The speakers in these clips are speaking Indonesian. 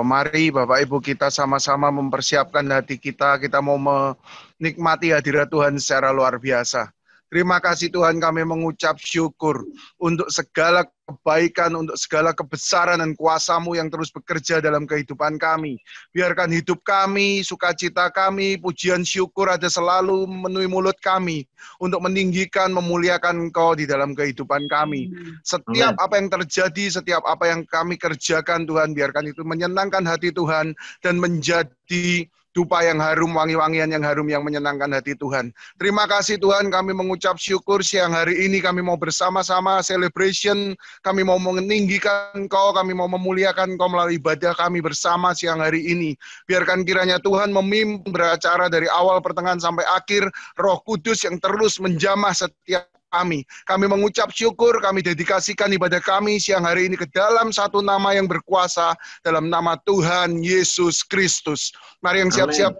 Mari Bapak Ibu kita sama-sama mempersiapkan hati kita mau menikmati hadirat Tuhan secara luar biasa. Terima kasih Tuhan, kami mengucap syukur untuk segala kebaikan, untuk segala kebesaran dan kuasa-Mu yang terus bekerja dalam kehidupan kami. Biarkan hidup kami, sukacita kami, pujian syukur ada selalu memenuhi mulut kami untuk meninggikan, memuliakan Engkau di dalam kehidupan kami. Setiap apa yang terjadi, setiap apa yang kami kerjakan Tuhan, biarkan itu menyenangkan hati Tuhan dan menjadi dupa yang harum, wangi-wangian yang harum yang menyenangkan hati Tuhan. Terima kasih Tuhan, kami mengucap syukur siang hari ini kami mau bersama-sama celebration, kami mau meninggikan Engkau, kami mau memuliakan Engkau melalui ibadah kami bersama siang hari ini. Biarkan kiranya Tuhan memimpin beracara dari awal pertengahan sampai akhir, Roh Kudus yang terus menjamah setiap kami. Kami mengucap syukur, kami dedikasikan ibadah kami siang hari ini ke dalam satu nama yang berkuasa, dalam nama Tuhan Yesus Kristus. Mari yang siap-siap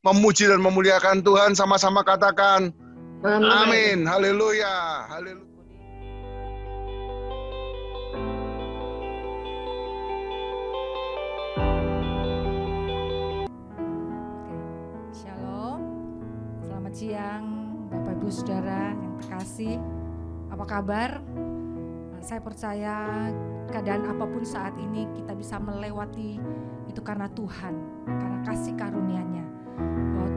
memuji dan memuliakan Tuhan, sama-sama katakan amin. Haleluya. Haleluya. Shalom. Selamat siang Bapak Ibu Saudara yang terkasih, apa kabar? Saya percaya keadaan apapun saat ini kita bisa melewati itu karena Tuhan, karena kasih karunia-Nya. Bahwa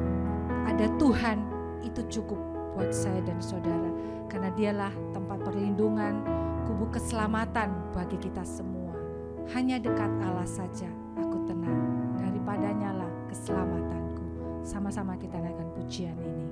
ada Tuhan itu cukup buat saya dan saudara, karena Dialah tempat perlindungan, kubu keselamatan bagi kita semua. Hanya dekat Allah saja aku tenang, daripadanya lah keselamatanku. Sama-sama kita naikkan pujian ini.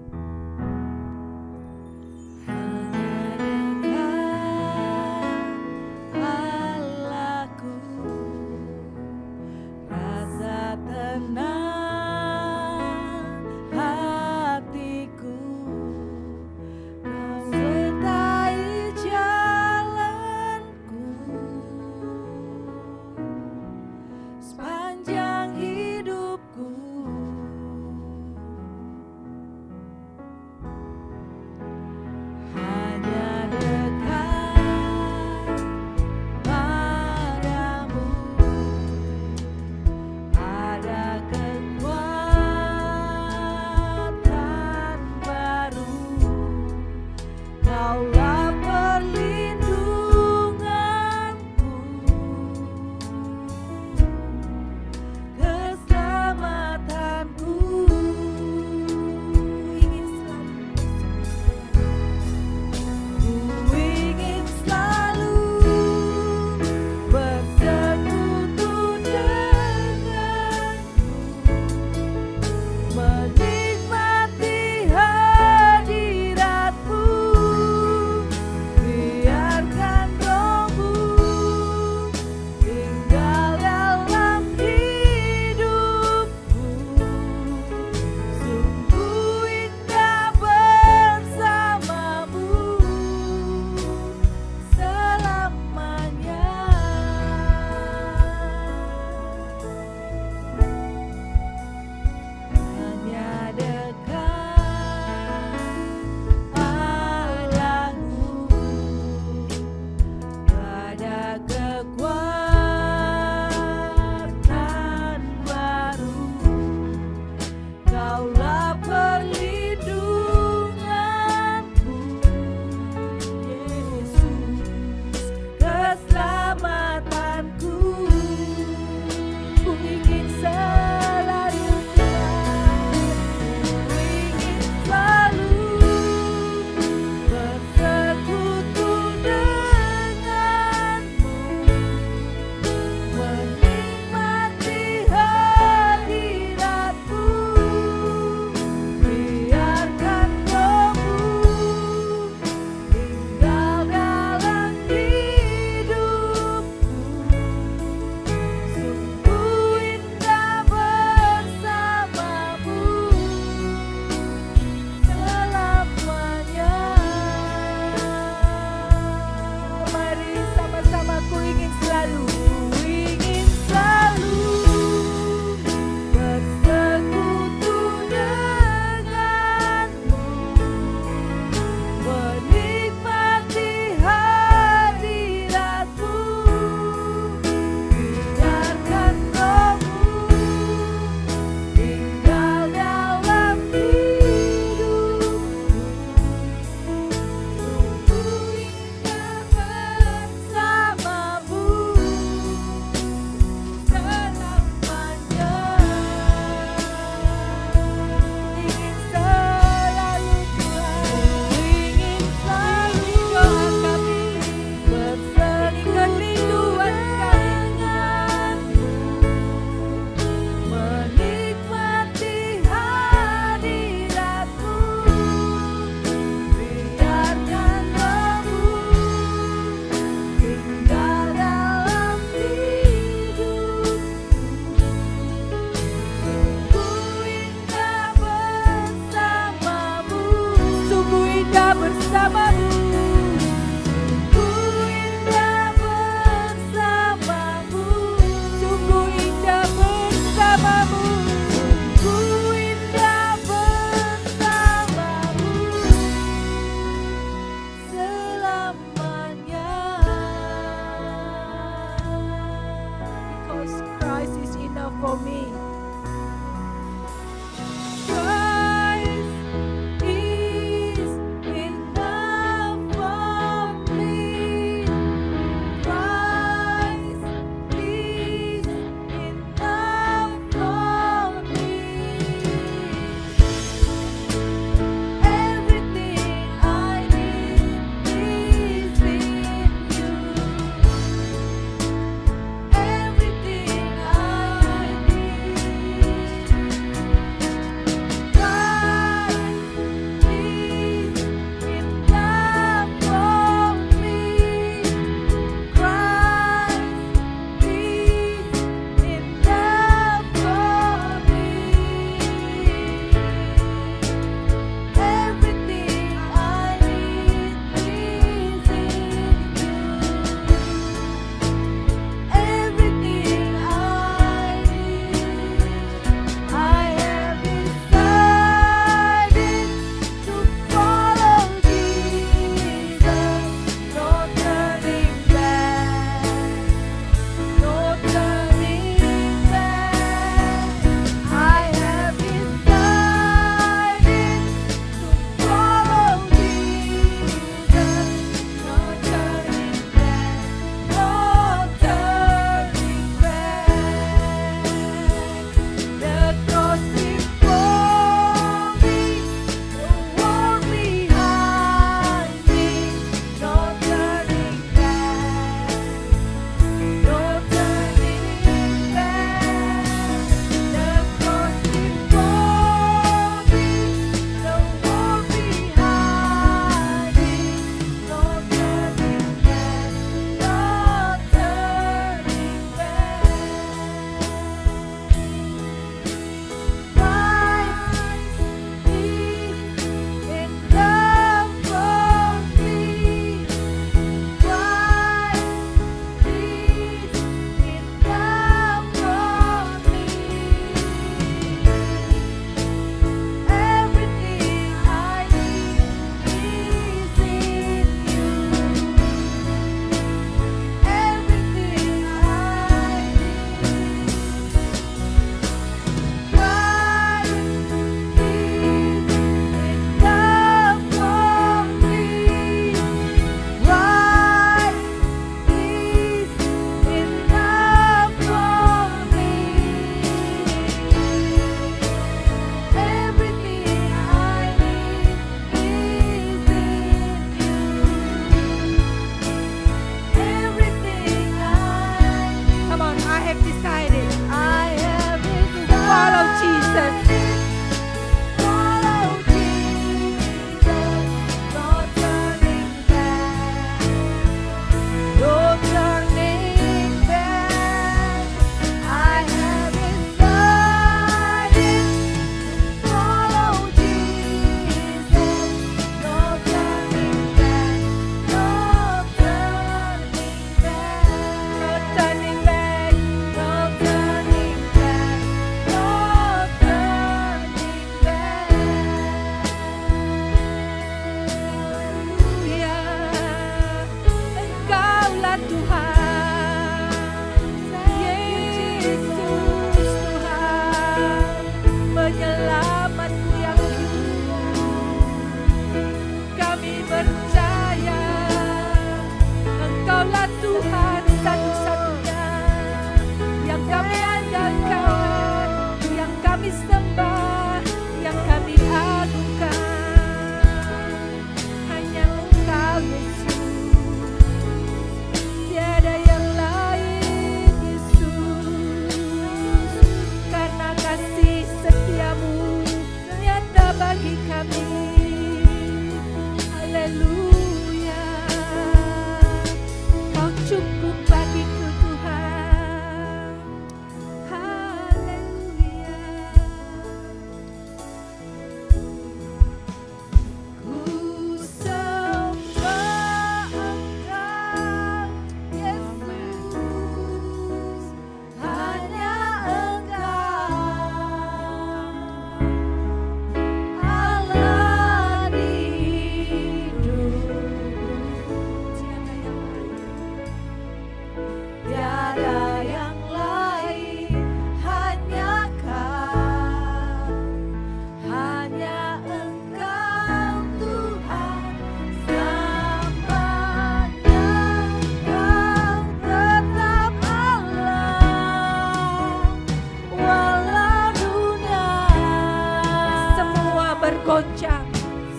bergoncang.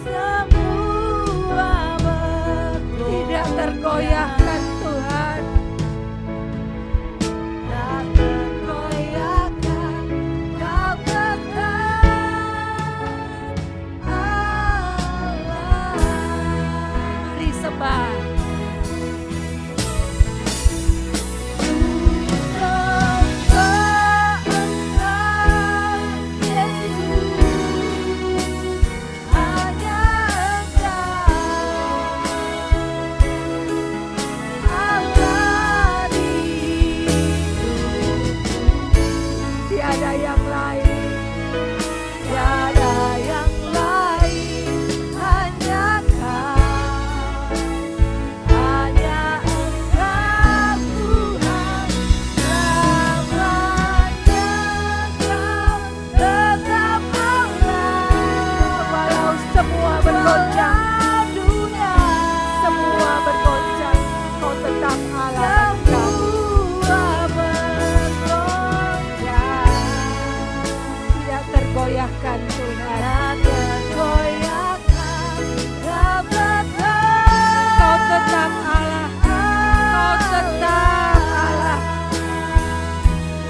Semua bergoncang. Tidak tergoyahkan Tuhan. Tak tergoyahkan, Kau tetap Allah. Mari sembah. Goyahkan Tuhan, tergoyahkan, Kau tetap Allah, Kau tetap Allah. Kau tetap Allah.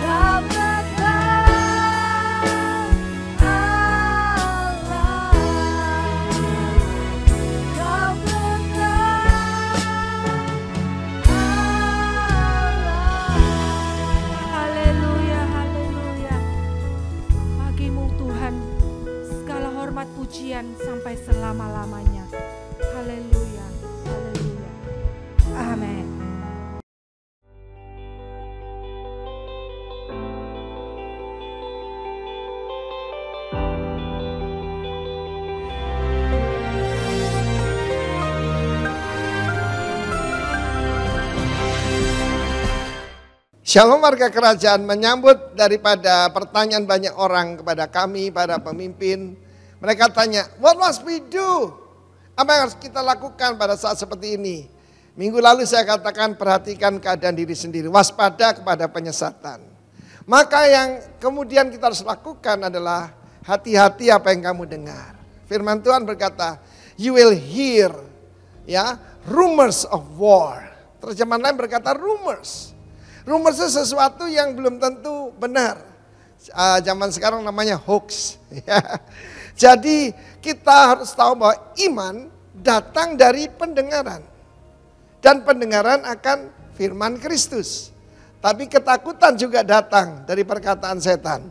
Kau tetap Allah. Haleluya, haleluya. Bagimu Tuhan segala hormat pujian sampai selama-lamanya. Haleluya, haleluya. Amin. Shalom warga kerajaan, menyambut daripada pertanyaan banyak orang kepada kami, para pemimpin. Mereka tanya, what must we do? Apa yang harus kita lakukan pada saat seperti ini? Minggu lalu saya katakan perhatikan keadaan diri sendiri, waspada kepada penyesatan. Maka yang kemudian kita harus lakukan adalah hati-hati apa yang kamu dengar. Firman Tuhan berkata, you will hear rumors of war. Terjemahan lain berkata rumors. Rumors itu sesuatu yang belum tentu benar. Zaman sekarang namanya hoax. Jadi kita harus tahu bahwa iman datang dari pendengaran. Dan pendengaran akan firman Kristus. Tapi ketakutan juga datang dari perkataan setan.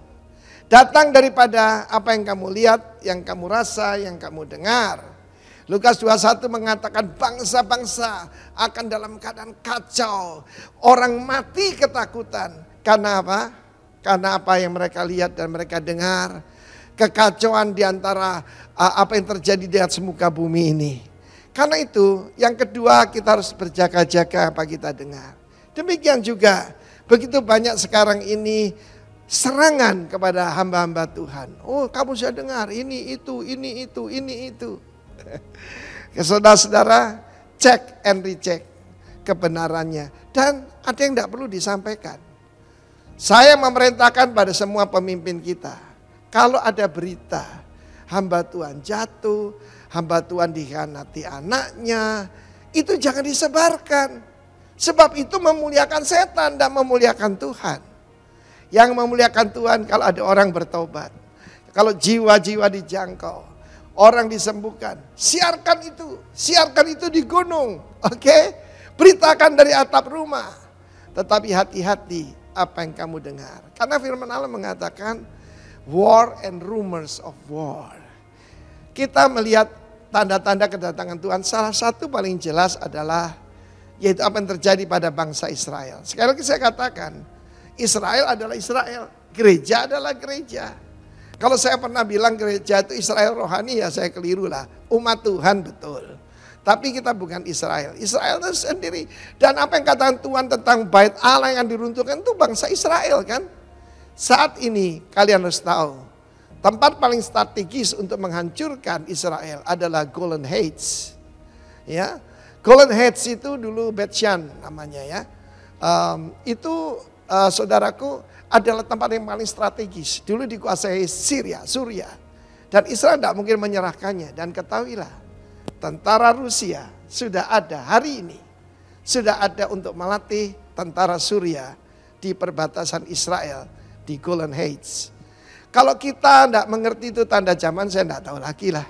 Datang daripada apa yang kamu lihat, yang kamu rasa, yang kamu dengar. Lukas 21 mengatakan bangsa-bangsa akan dalam keadaan kacau. Orang mati ketakutan. Karena apa? Karena apa yang mereka lihat dan mereka dengar. Kekacauan di antara apa yang terjadi di atas muka bumi ini. Karena itu yang kedua kita harus berjaga-jaga apa kita dengar. Demikian juga begitu banyak sekarang ini serangan kepada hamba-hamba Tuhan. Oh kamu sudah dengar ini itu, ini itu, ini itu. Saudara-saudara, cek and recheck kebenarannya. Dan ada yang tidak perlu disampaikan. Saya memerintahkan pada semua pemimpin kita. Kalau ada berita hamba Tuhan jatuh, hamba Tuhan dikhianati anaknya, itu jangan disebarkan. Sebab itu memuliakan setan dan memuliakan Tuhan. Yang memuliakan Tuhan kalau ada orang bertobat. Kalau jiwa-jiwa dijangkau. Orang disembuhkan, siarkan itu di gunung, oke? Beritakan dari atap rumah. Tetapi hati-hati apa yang kamu dengar. Karena firman Allah mengatakan, war and rumors of war. Kita melihat tanda-tanda kedatangan Tuhan, salah satu paling jelas adalah, yaitu apa yang terjadi pada bangsa Israel. Sekali lagi saya katakan, Israel adalah Israel, gereja adalah gereja. Kalau saya pernah bilang gereja itu Israel rohani ya saya keliru lah. Umat Tuhan betul. Tapi kita bukan Israel. Israel itu sendiri. Dan apa yang katakan Tuhan tentang bait Allah yang diruntuhkan itu bangsa Israel kan. Saat ini kalian harus tahu. Tempat paling strategis untuk menghancurkan Israel adalah Golden Heights. Ya, Golden Heights itu dulu Bet-Shan namanya ya. Saudaraku adalah tempat yang paling strategis. Dulu dikuasai Syria. Dan Israel tidak mungkin menyerahkannya. Dan ketahuilah, tentara Rusia sudah ada hari ini. Sudah ada untuk melatih tentara Suriah di perbatasan Israel di Golan Heights. Kalau kita tidak mengerti itu tanda zaman, saya tidak tahu lagi lah.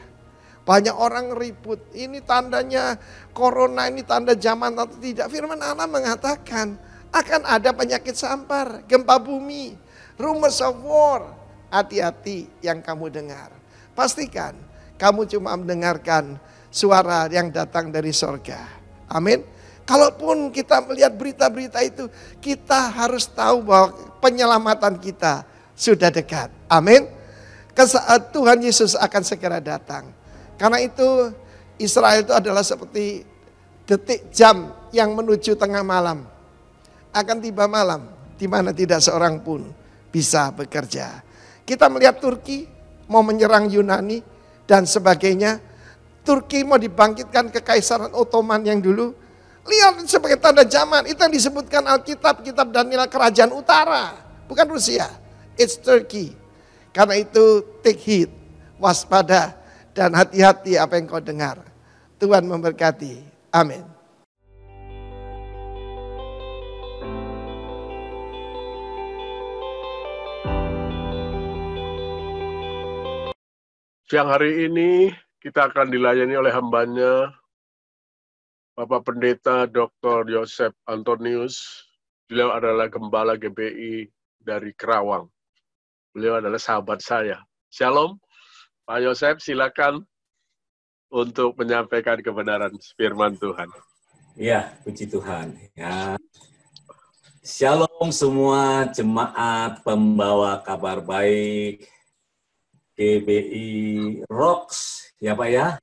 Banyak orang ribut, ini tandanya corona, ini tanda zaman atau tidak. Firman Allah mengatakan akan ada penyakit sampar, gempa bumi, rumors of war. Hati-hati yang kamu dengar. Pastikan kamu cuma mendengarkan suara yang datang dari sorga. Amin. Kalaupun kita melihat berita-berita itu, kita harus tahu bahwa penyelamatan kita sudah dekat. Amin. Tuhan Yesus akan segera datang. Karena itu Israel itu adalah seperti detik jam yang menuju tengah malam. Akan tiba malam di mana tidak seorang pun bisa bekerja. Kita melihat Turki mau menyerang Yunani dan sebagainya. Turki mau dibangkitkan kekaisaran Ottoman yang dulu. Lihat sebagai tanda zaman. Itu yang disebutkan Alkitab, kitab Daniel, kerajaan utara. Bukan Rusia. It's Turkey. Karena itu take heed, waspada, dan hati-hati apa yang kau dengar. Tuhan memberkati. Amin. Siang hari ini kita akan dilayani oleh hambanya Bapak Pendeta Dr. Yosef Antonius. Beliau adalah Gembala GBI dari Kerawang. Beliau adalah sahabat saya. Shalom, Pak Yosef, silakan untuk menyampaikan kebenaran firman Tuhan. Ya, puji Tuhan. Ya. Shalom semua jemaat pembawa kabar baik GBI Rocks, ya Pak ya?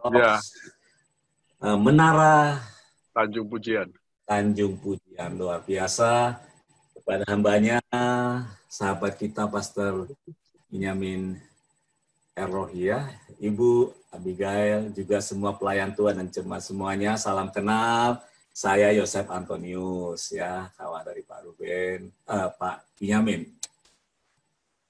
Rocks. Ya. Menara Tanjung Pujian. Tanjung Pujian, luar biasa. Kepada hambanya, sahabat kita Pastor Benyamin Errohia, Ibu Abigail, juga semua pelayan Tuhan dan jemaat semuanya, salam kenal. Saya Yosef Antonius, ya, kawan dari Pak Ruben, Pak Benyamin.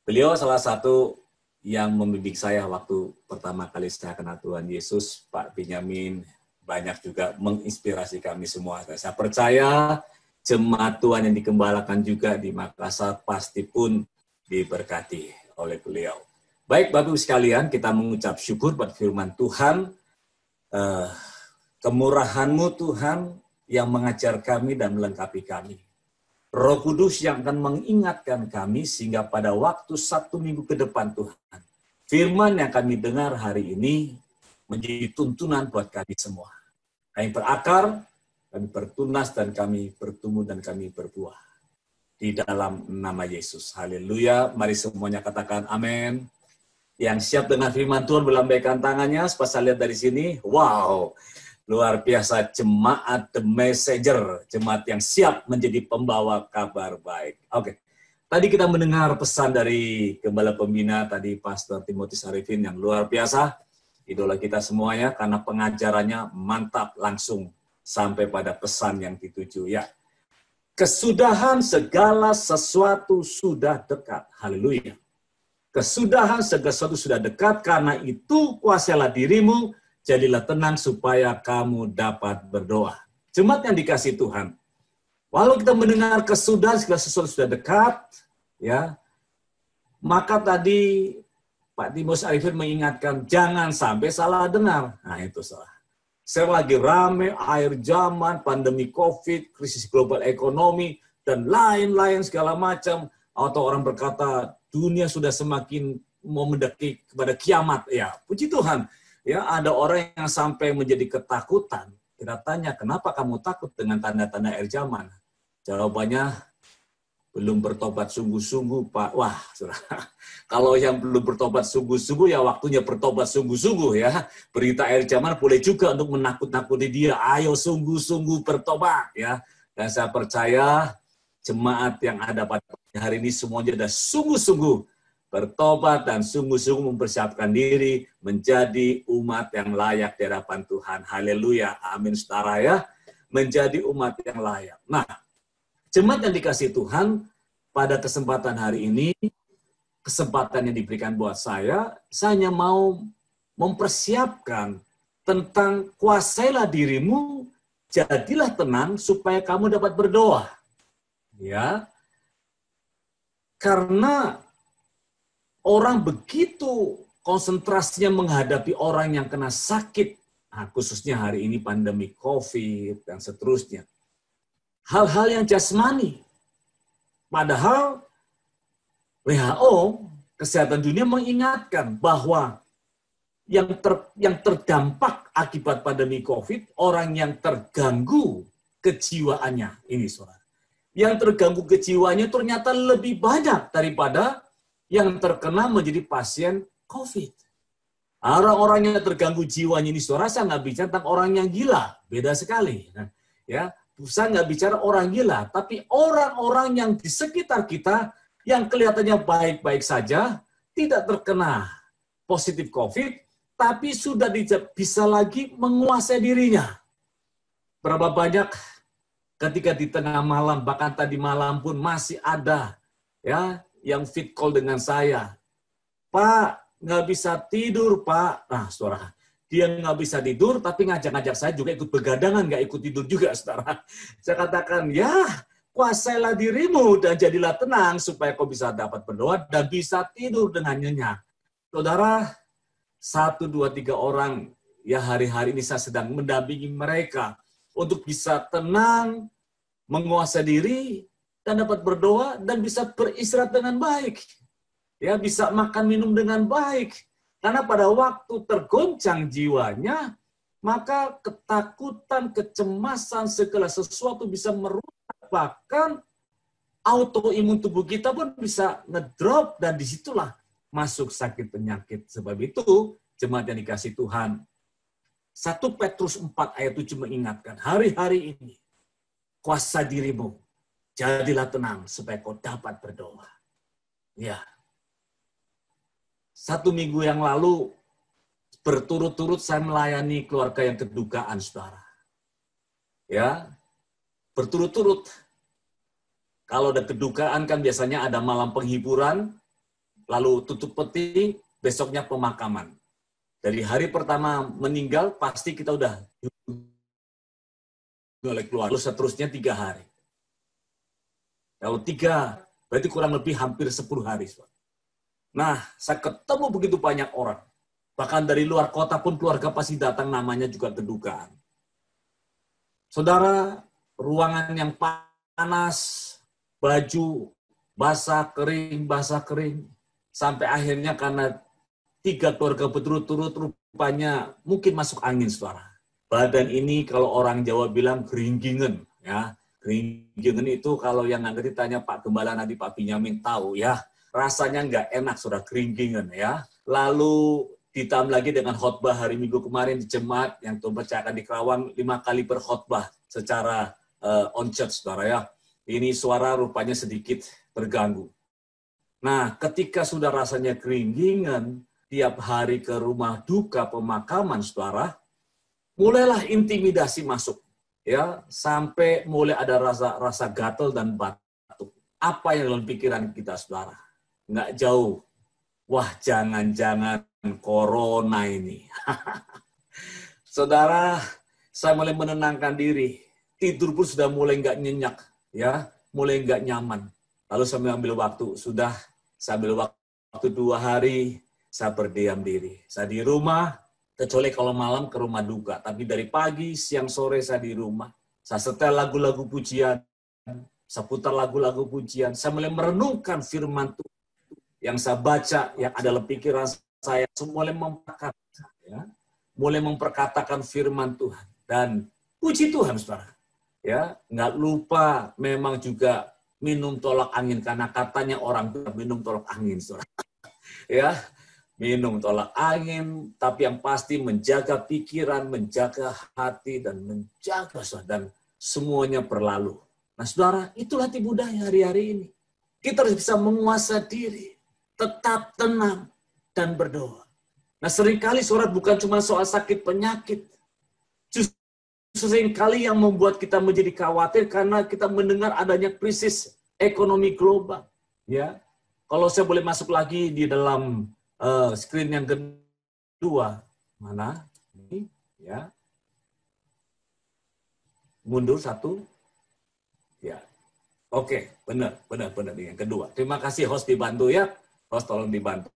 Beliau salah satu yang membimbing saya waktu pertama kali saya kenal Tuhan Yesus. Pak Benyamin banyak juga menginspirasi kami semua. Saya percaya jemaat Tuhan yang dikembalakan juga di Makassar pasti pun diberkati oleh beliau. Baik, Bapak Ibu sekalian, kita mengucap syukur pada firman Tuhan. Kemurahan-Mu Tuhan yang mengajar kami dan melengkapi kami. Roh Kudus yang akan mengingatkan kami sehingga pada waktu 1 minggu ke depan Tuhan, firman yang kami dengar hari ini menjadi tuntunan buat kami semua. Kami berakar, kami bertunas, dan kami bertumbuh, dan kami berbuah. Di dalam nama Yesus. Haleluya. Mari semuanya katakan amin. Yang siap dengan firman Tuhan melambaikan tangannya. Pas saya lihat dari sini, wow, luar biasa jemaat The Messenger. Jemaat yang siap menjadi pembawa kabar baik. Oke. Tadi kita mendengar pesan dari Gembala Pembina, tadi Pastor Timotius Arifin yang luar biasa. Idola kita semuanya, karena pengajarannya mantap langsung sampai pada pesan yang dituju. Ya, kesudahan segala sesuatu sudah dekat. Haleluya. Kesudahan segala sesuatu sudah dekat, karena itu kuasailah dirimu, jadilah tenang supaya kamu dapat berdoa. Jemaat yang dikasihi Tuhan, walau kita mendengar kesudahan segala sesuatu sudah dekat, ya, maka tadi Pak Timotius Arifin mengingatkan, jangan sampai salah dengar. Nah, itu salah. Sekarang lagi rame, akhir zaman, pandemi COVID, krisis global ekonomi, dan lain-lain segala macam. Atau orang berkata, dunia sudah semakin mau mendekati kepada kiamat. Ya, puji Tuhan. Ya, ada orang yang sampai menjadi ketakutan. Kita tanya, kenapa kamu takut dengan tanda-tanda akhir zaman? Jawabannya, belum bertobat sungguh-sungguh, Pak. Wah, kalau yang belum bertobat sungguh-sungguh, ya waktunya bertobat sungguh-sungguh ya. Berita akhir zaman boleh juga untuk menakut-nakuti dia. Ayo sungguh-sungguh bertobat ya. Dan saya percaya jemaat yang ada pada hari ini semuanya sudah sungguh-sungguh bertobat dan sungguh-sungguh mempersiapkan diri menjadi umat yang layak di hadapan Tuhan. Haleluya. Amin, saudara ya. Menjadi umat yang layak. Nah, jemaat yang dikasihi Tuhan, pada kesempatan hari ini, kesempatan yang diberikan buat saya hanya mau mempersiapkan tentang kuasailah dirimu, jadilah tenang supaya kamu dapat berdoa. Ya. Karena orang begitu konsentrasinya menghadapi orang yang kena sakit, nah, khususnya hari ini pandemi COVID dan seterusnya. Hal-hal yang jasmani. Padahal WHO, Kesehatan Dunia mengingatkan bahwa yang terdampak akibat pandemi COVID, orang yang terganggu kejiwaannya. Ini saudara. Yang terganggu kejiwaannya ternyata lebih banyak daripada yang terkena menjadi pasien COVID. Orang-orang yang terganggu jiwanya ini saudara, saya nggak bicara tentang orang yang gila. Beda sekali. Nah, ya, saya nggak bicara orang gila, tapi orang-orang yang di sekitar kita yang kelihatannya baik-baik saja, tidak terkena positif COVID, tapi sudah bisa lagi menguasai dirinya. Berapa banyak ketika di tengah malam, bahkan tadi malam pun masih ada ya yang fit call dengan saya. Pak, nggak bisa tidur, Pak. Nah, saudara, dia nggak bisa tidur, tapi ngajak-ngajak saya juga ikut begadangan, nggak ikut tidur juga, saudara. Saya katakan, ya, kuasailah dirimu dan jadilah tenang supaya kau bisa dapat berdoa dan bisa tidur dengan nyenyak. Saudara, 1, 2, 3 orang ya hari-hari ini saya sedang mendampingi mereka untuk bisa tenang, menguasai diri, dan dapat berdoa dan bisa beristirahat dengan baik. Ya, bisa makan minum dengan baik. Karena pada waktu tergoncang jiwanya, maka ketakutan, kecemasan, segala sesuatu bisa merusak. Bahkan autoimun tubuh kita pun bisa ngedrop dan disitulah masuk sakit penyakit. Sebab itu, jemaat yang dikasih Tuhan, 1 Petrus 4 ayat 7 mengingatkan, hari-hari ini kuasa dirimu, jadilah tenang supaya kau dapat berdoa. Ya. 1 minggu yang lalu, berturut-turut saya melayani keluarga yang kedukaan, saudara. Ya, berturut-turut. Kalau ada kedukaan kan biasanya ada malam penghiburan, lalu tutup peti, besoknya pemakaman. Dari hari pertama meninggal, pasti kita udah oleh keluarga. Lalu seterusnya 3 hari. Kalau 3, berarti kurang lebih hampir 10 hari. Nah, saya ketemu begitu banyak orang. Bahkan dari luar kota pun keluarga pasti datang, namanya juga kedukaan. Saudara, ruangan yang panas, baju basah kering, sampai akhirnya karena 3 keluarga berturut-turut rupanya mungkin masuk angin, saudara. Badan ini kalau orang Jawa bilang geringgingan, ya. Geringgingan itu kalau yang nggak ngerti tanya Pak Gembala, nanti Pak Binyamin tahu ya. Rasanya nggak enak, saudara, geringgingan ya. Lalu ditambah lagi dengan khotbah hari Minggu kemarin di jemaat yang Tuhan percayakan di Kerawang 5 kali berkhotbah secara on church, saudara ya. Ini suara rupanya sedikit terganggu. Nah, ketika sudah rasanya keringgingan, tiap hari ke rumah duka pemakaman, saudara, mulailah intimidasi masuk. Ya, sampai mulai ada rasa gatal dan batuk. Apa yang dalam pikiran kita, saudara? Nggak jauh. Wah, jangan-jangan corona ini. Saudara, saya mulai menenangkan diri. Tidur pun sudah mulai nggak nyenyak. Ya, mulai nggak nyaman. Lalu saya mengambil waktu, saya ambil waktu 2 hari, saya berdiam diri. Saya di rumah, kecuali kalau malam ke rumah duka. Tapi dari pagi, siang, sore saya di rumah. Saya setel lagu-lagu pujian, saya putar lagu-lagu pujian. Saya mulai merenungkan firman Tuhan yang saya baca, yang ada dalam pikiran saya, mulai memperkatakan firman Tuhan. Dan puji Tuhan, saudara. Ya, nggak lupa memang juga minum tolak angin, karena katanya orang minum tolak angin, saudara. Ya, minum tolak angin, tapi yang pasti menjaga pikiran, menjaga hati, dan menjaga, saudara, dan semuanya berlalu. Nah, saudara, itulah tipu daya hari-hari ini. Kita harus bisa menguasai diri, tetap tenang, dan berdoa. Nah, seringkali, saudara, bukan cuma soal sakit penyakit. Seringkali yang membuat kita menjadi khawatir karena kita mendengar adanya krisis ekonomi global, ya. Kalau saya boleh masuk lagi di dalam screen yang kedua, mana? Ini, ya. Mundur satu. Ya. Oke, benar. Yang kedua. Terima kasih host dibantu ya. Host tolong dibantu.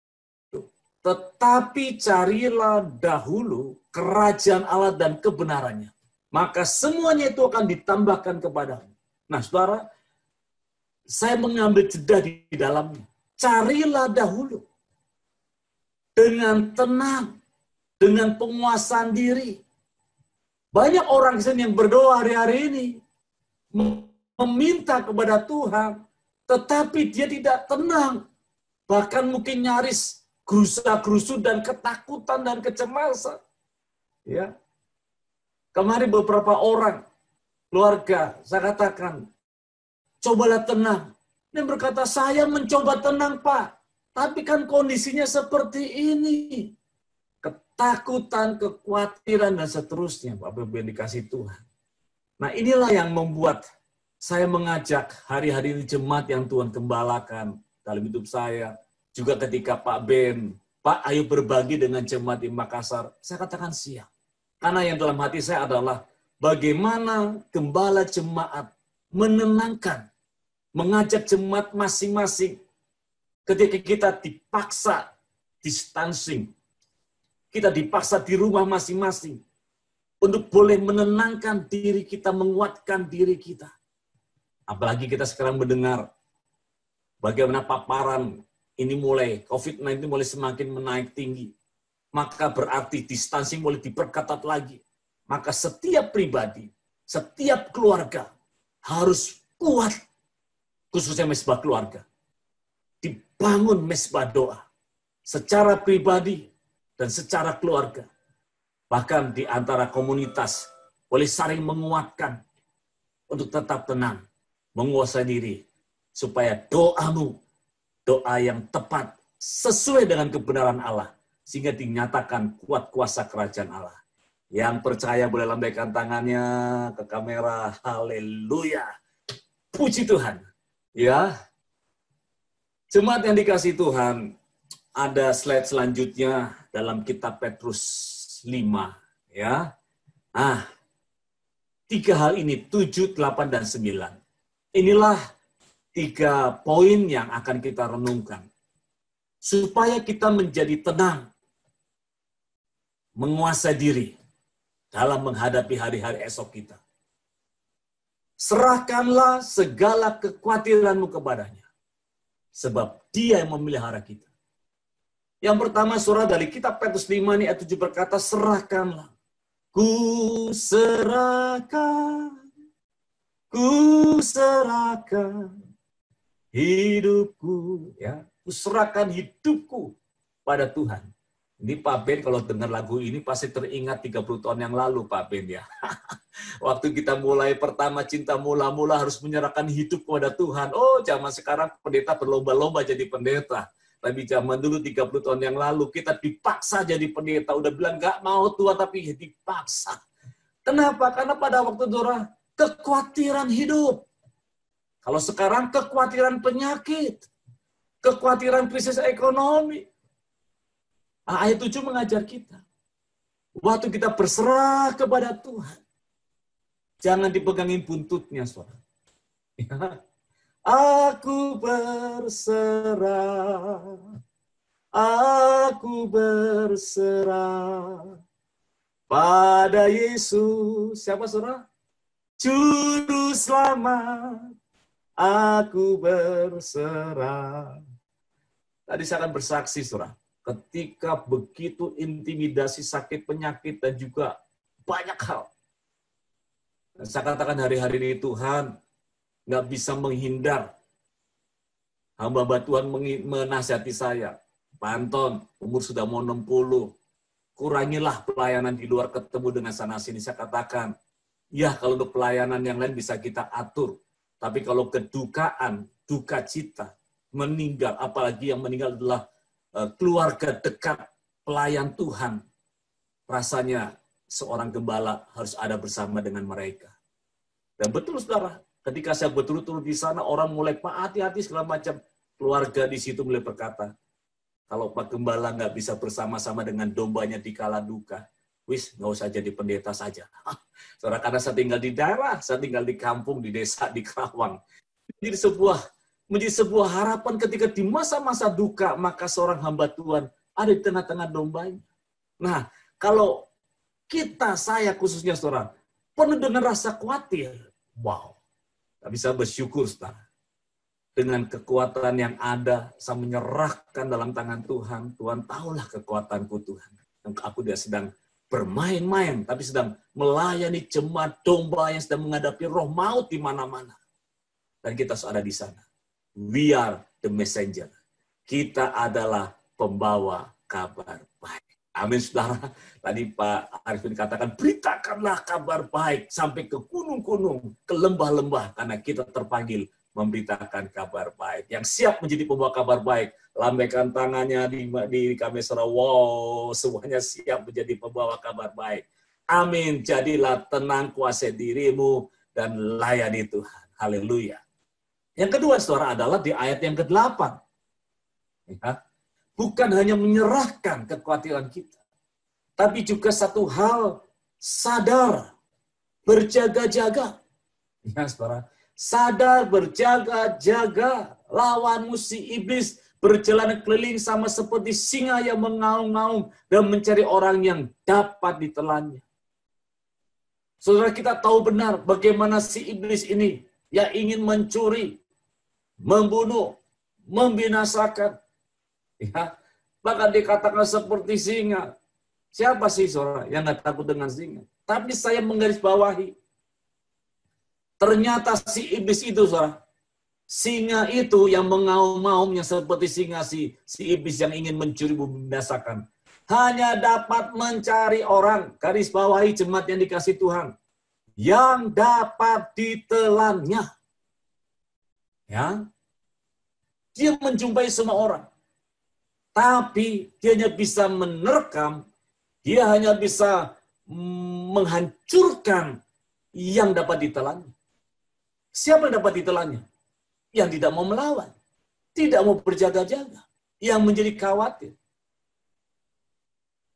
Tetapi carilah dahulu kerajaan Allah dan kebenarannya. Maka semuanya itu akan ditambahkan kepadamu. Nah, saudara, saya mengambil jeda di dalamnya. Carilah dahulu. Dengan tenang. Dengan penguasaan diri. Banyak orang yang berdoa hari-hari ini. Meminta kepada Tuhan. Tetapi dia tidak tenang. Bahkan mungkin nyaris gerusa-gerusu dan ketakutan dan kecemasan. Ya. Kemarin beberapa orang, keluarga, saya katakan, cobalah tenang. Dia berkata, saya mencoba tenang, Pak. Tapi kan kondisinya seperti ini. Ketakutan, kekhawatiran, dan seterusnya. Bapak Ibu yang dikasih Tuhan. Nah, inilah yang membuat saya mengajak hari-hari ini jemaat yang Tuhan gembalakan dalam hidup saya. Juga ketika Pak Ben, Pak ayo berbagi dengan jemaat di Makassar. Saya katakan siap. Karena yang dalam hati saya adalah bagaimana gembala jemaat menenangkan, mengajak jemaat masing-masing ketika kita dipaksa distancing, kita dipaksa di rumah masing-masing untuk boleh menenangkan diri kita, menguatkan diri kita. Apalagi kita sekarang mendengar bagaimana paparan ini mulai, COVID-19 mulai semakin menaik tinggi. Maka berarti distancing mulai diperketat lagi. Maka setiap pribadi, setiap keluarga harus kuat. Khususnya mesbah keluarga. Dibangun mesbah doa. Secara pribadi dan secara keluarga. Bahkan di antara komunitas boleh saling menguatkan untuk tetap tenang. Menguasai diri. Supaya doamu, doa yang tepat sesuai dengan kebenaran Allah. Sehingga dinyatakan kuat kuasa kerajaan Allah. Yang percaya boleh lambaikan tangannya ke kamera. Haleluya. Puji Tuhan. Ya. Jemaat yang dikasih Tuhan. Ada slide selanjutnya dalam kitab Petrus 5. Ya. Nah, 3 hal ini, 7, 8, dan 9. Inilah 3 poin yang akan kita renungkan. Supaya kita menjadi tenang. Menguasai diri. Dalam menghadapi hari-hari esok kita. Serahkanlah segala kekhawatiranmu kepadanya. Sebab dia yang memelihara kita. Yang pertama surah dari kitab Petrus 5 ini ayat 7 berkata, serahkanlah. Ku serahkan hidupku, ya, kuserahkan hidupku pada Tuhan. Ini Pak Ben kalau dengar lagu ini pasti teringat 30 tahun yang lalu Pak Ben ya. Waktu kita mulai pertama cinta mula-mula harus menyerahkan hidup kepada Tuhan. Oh, zaman sekarang pendeta berlomba-lomba jadi pendeta. Tapi zaman dulu 30 tahun yang lalu kita dipaksa jadi pendeta. Udah bilang gak mau Tuhan tapi dipaksa. Kenapa? Karena pada waktu itu kekhawatiran hidup. Kalau sekarang kekhawatiran penyakit, kekhawatiran krisis ekonomi. Ayat 7 mengajar kita. Waktu kita berserah kepada Tuhan, jangan dipegangin buntutnya, saudara. Ya. Aku berserah pada Yesus. Siapa, saudara? Juru selamat. Aku berserah. Tadi saya akan bersaksi, saudara. Ketika begitu intimidasi, sakit, penyakit, dan juga banyak hal. Dan saya katakan hari-hari ini Tuhan nggak bisa menghindar. Hamba Tuhan menasihati saya. Pak Anton, umur sudah mau 60. Kurangilah pelayanan di luar ketemu dengan sana-sini. Saya katakan, ya kalau untuk pelayanan yang lain bisa kita atur. Tapi kalau kedukaan, duka cita, meninggal, apalagi yang meninggal adalah keluarga dekat pelayan Tuhan, rasanya seorang gembala harus ada bersama dengan mereka. Dan betul saudara, ketika saya betul-betul di sana, orang mulai Pak hati-hati segala macam. keluarga di situ mulai berkata, kalau Pak Gembala nggak bisa bersama-sama dengan dombanya di kala duka, wis nggak usah jadi pendeta saja. Saudara, karena saya tinggal di daerah, saya tinggal di kampung, di desa, di Kerawang. Menjadi sebuah harapan ketika di masa-masa duka, maka seorang hamba Tuhan ada di tengah-tengah dombanya. Nah, kalau saya khususnya saudara, penuh dengan rasa khawatir, wow, tak bisa bersyukur saudara. Dengan kekuatan yang ada, saya menyerahkan dalam tangan Tuhan. Tuhan tahulah kekuatanku Tuhan. Aku tidak sedang bermain-main, tapi sedang melayani jemaat domba yang sedang menghadapi roh maut di mana-mana. Dan kita ada di sana. We are the messenger. Kita adalah pembawa kabar baik. Amin, saudara. Tadi Pak Arifin katakan, beritakanlah kabar baik sampai ke gunung-gunung, ke lembah-lembah, karena kita terpanggil memberitakan kabar baik. Yang siap menjadi pembawa kabar baik, lambaikan tangannya di kamera. Wow, semuanya siap menjadi pembawa kabar baik. Amin. Jadilah tenang, kuasai dirimu, dan layani Tuhan. Haleluya. Yang kedua, saudara, adalah di ayat yang ke-8. Ya. Bukan hanya menyerahkan kekhawatiran kita, tapi juga satu hal, sadar, berjaga-jaga. Ya, saudara. Sadar, berjaga-jaga, lawan musuh iblis, berjalan keliling sama seperti singa yang mengaum-ngaum dan mencari orang yang dapat ditelannya. Saudara, kita tahu benar bagaimana si iblis ini yang ingin mencuri, membunuh, membinasakan. Ya, bahkan dikatakan seperti singa. Siapa sih saudara yang nggak takut dengan singa? Tapi saya menggarisbawahi, ternyata si iblis itu, saudara, singa itu yang mengaum-ngaum, yang seperti singa, si iblis yang ingin mencuri, membinasakan, hanya dapat mencari orang, garis bawahi jemaat yang dikasih Tuhan, yang dapat ditelannya. Ya, dia menjumpai semua orang, tapi dia hanya bisa menerkam, dia hanya bisa menghancurkan yang dapat ditelannya. Siapa yang dapat ditelannya? Yang tidak mau melawan, tidak mau berjaga-jaga, yang menjadi khawatir.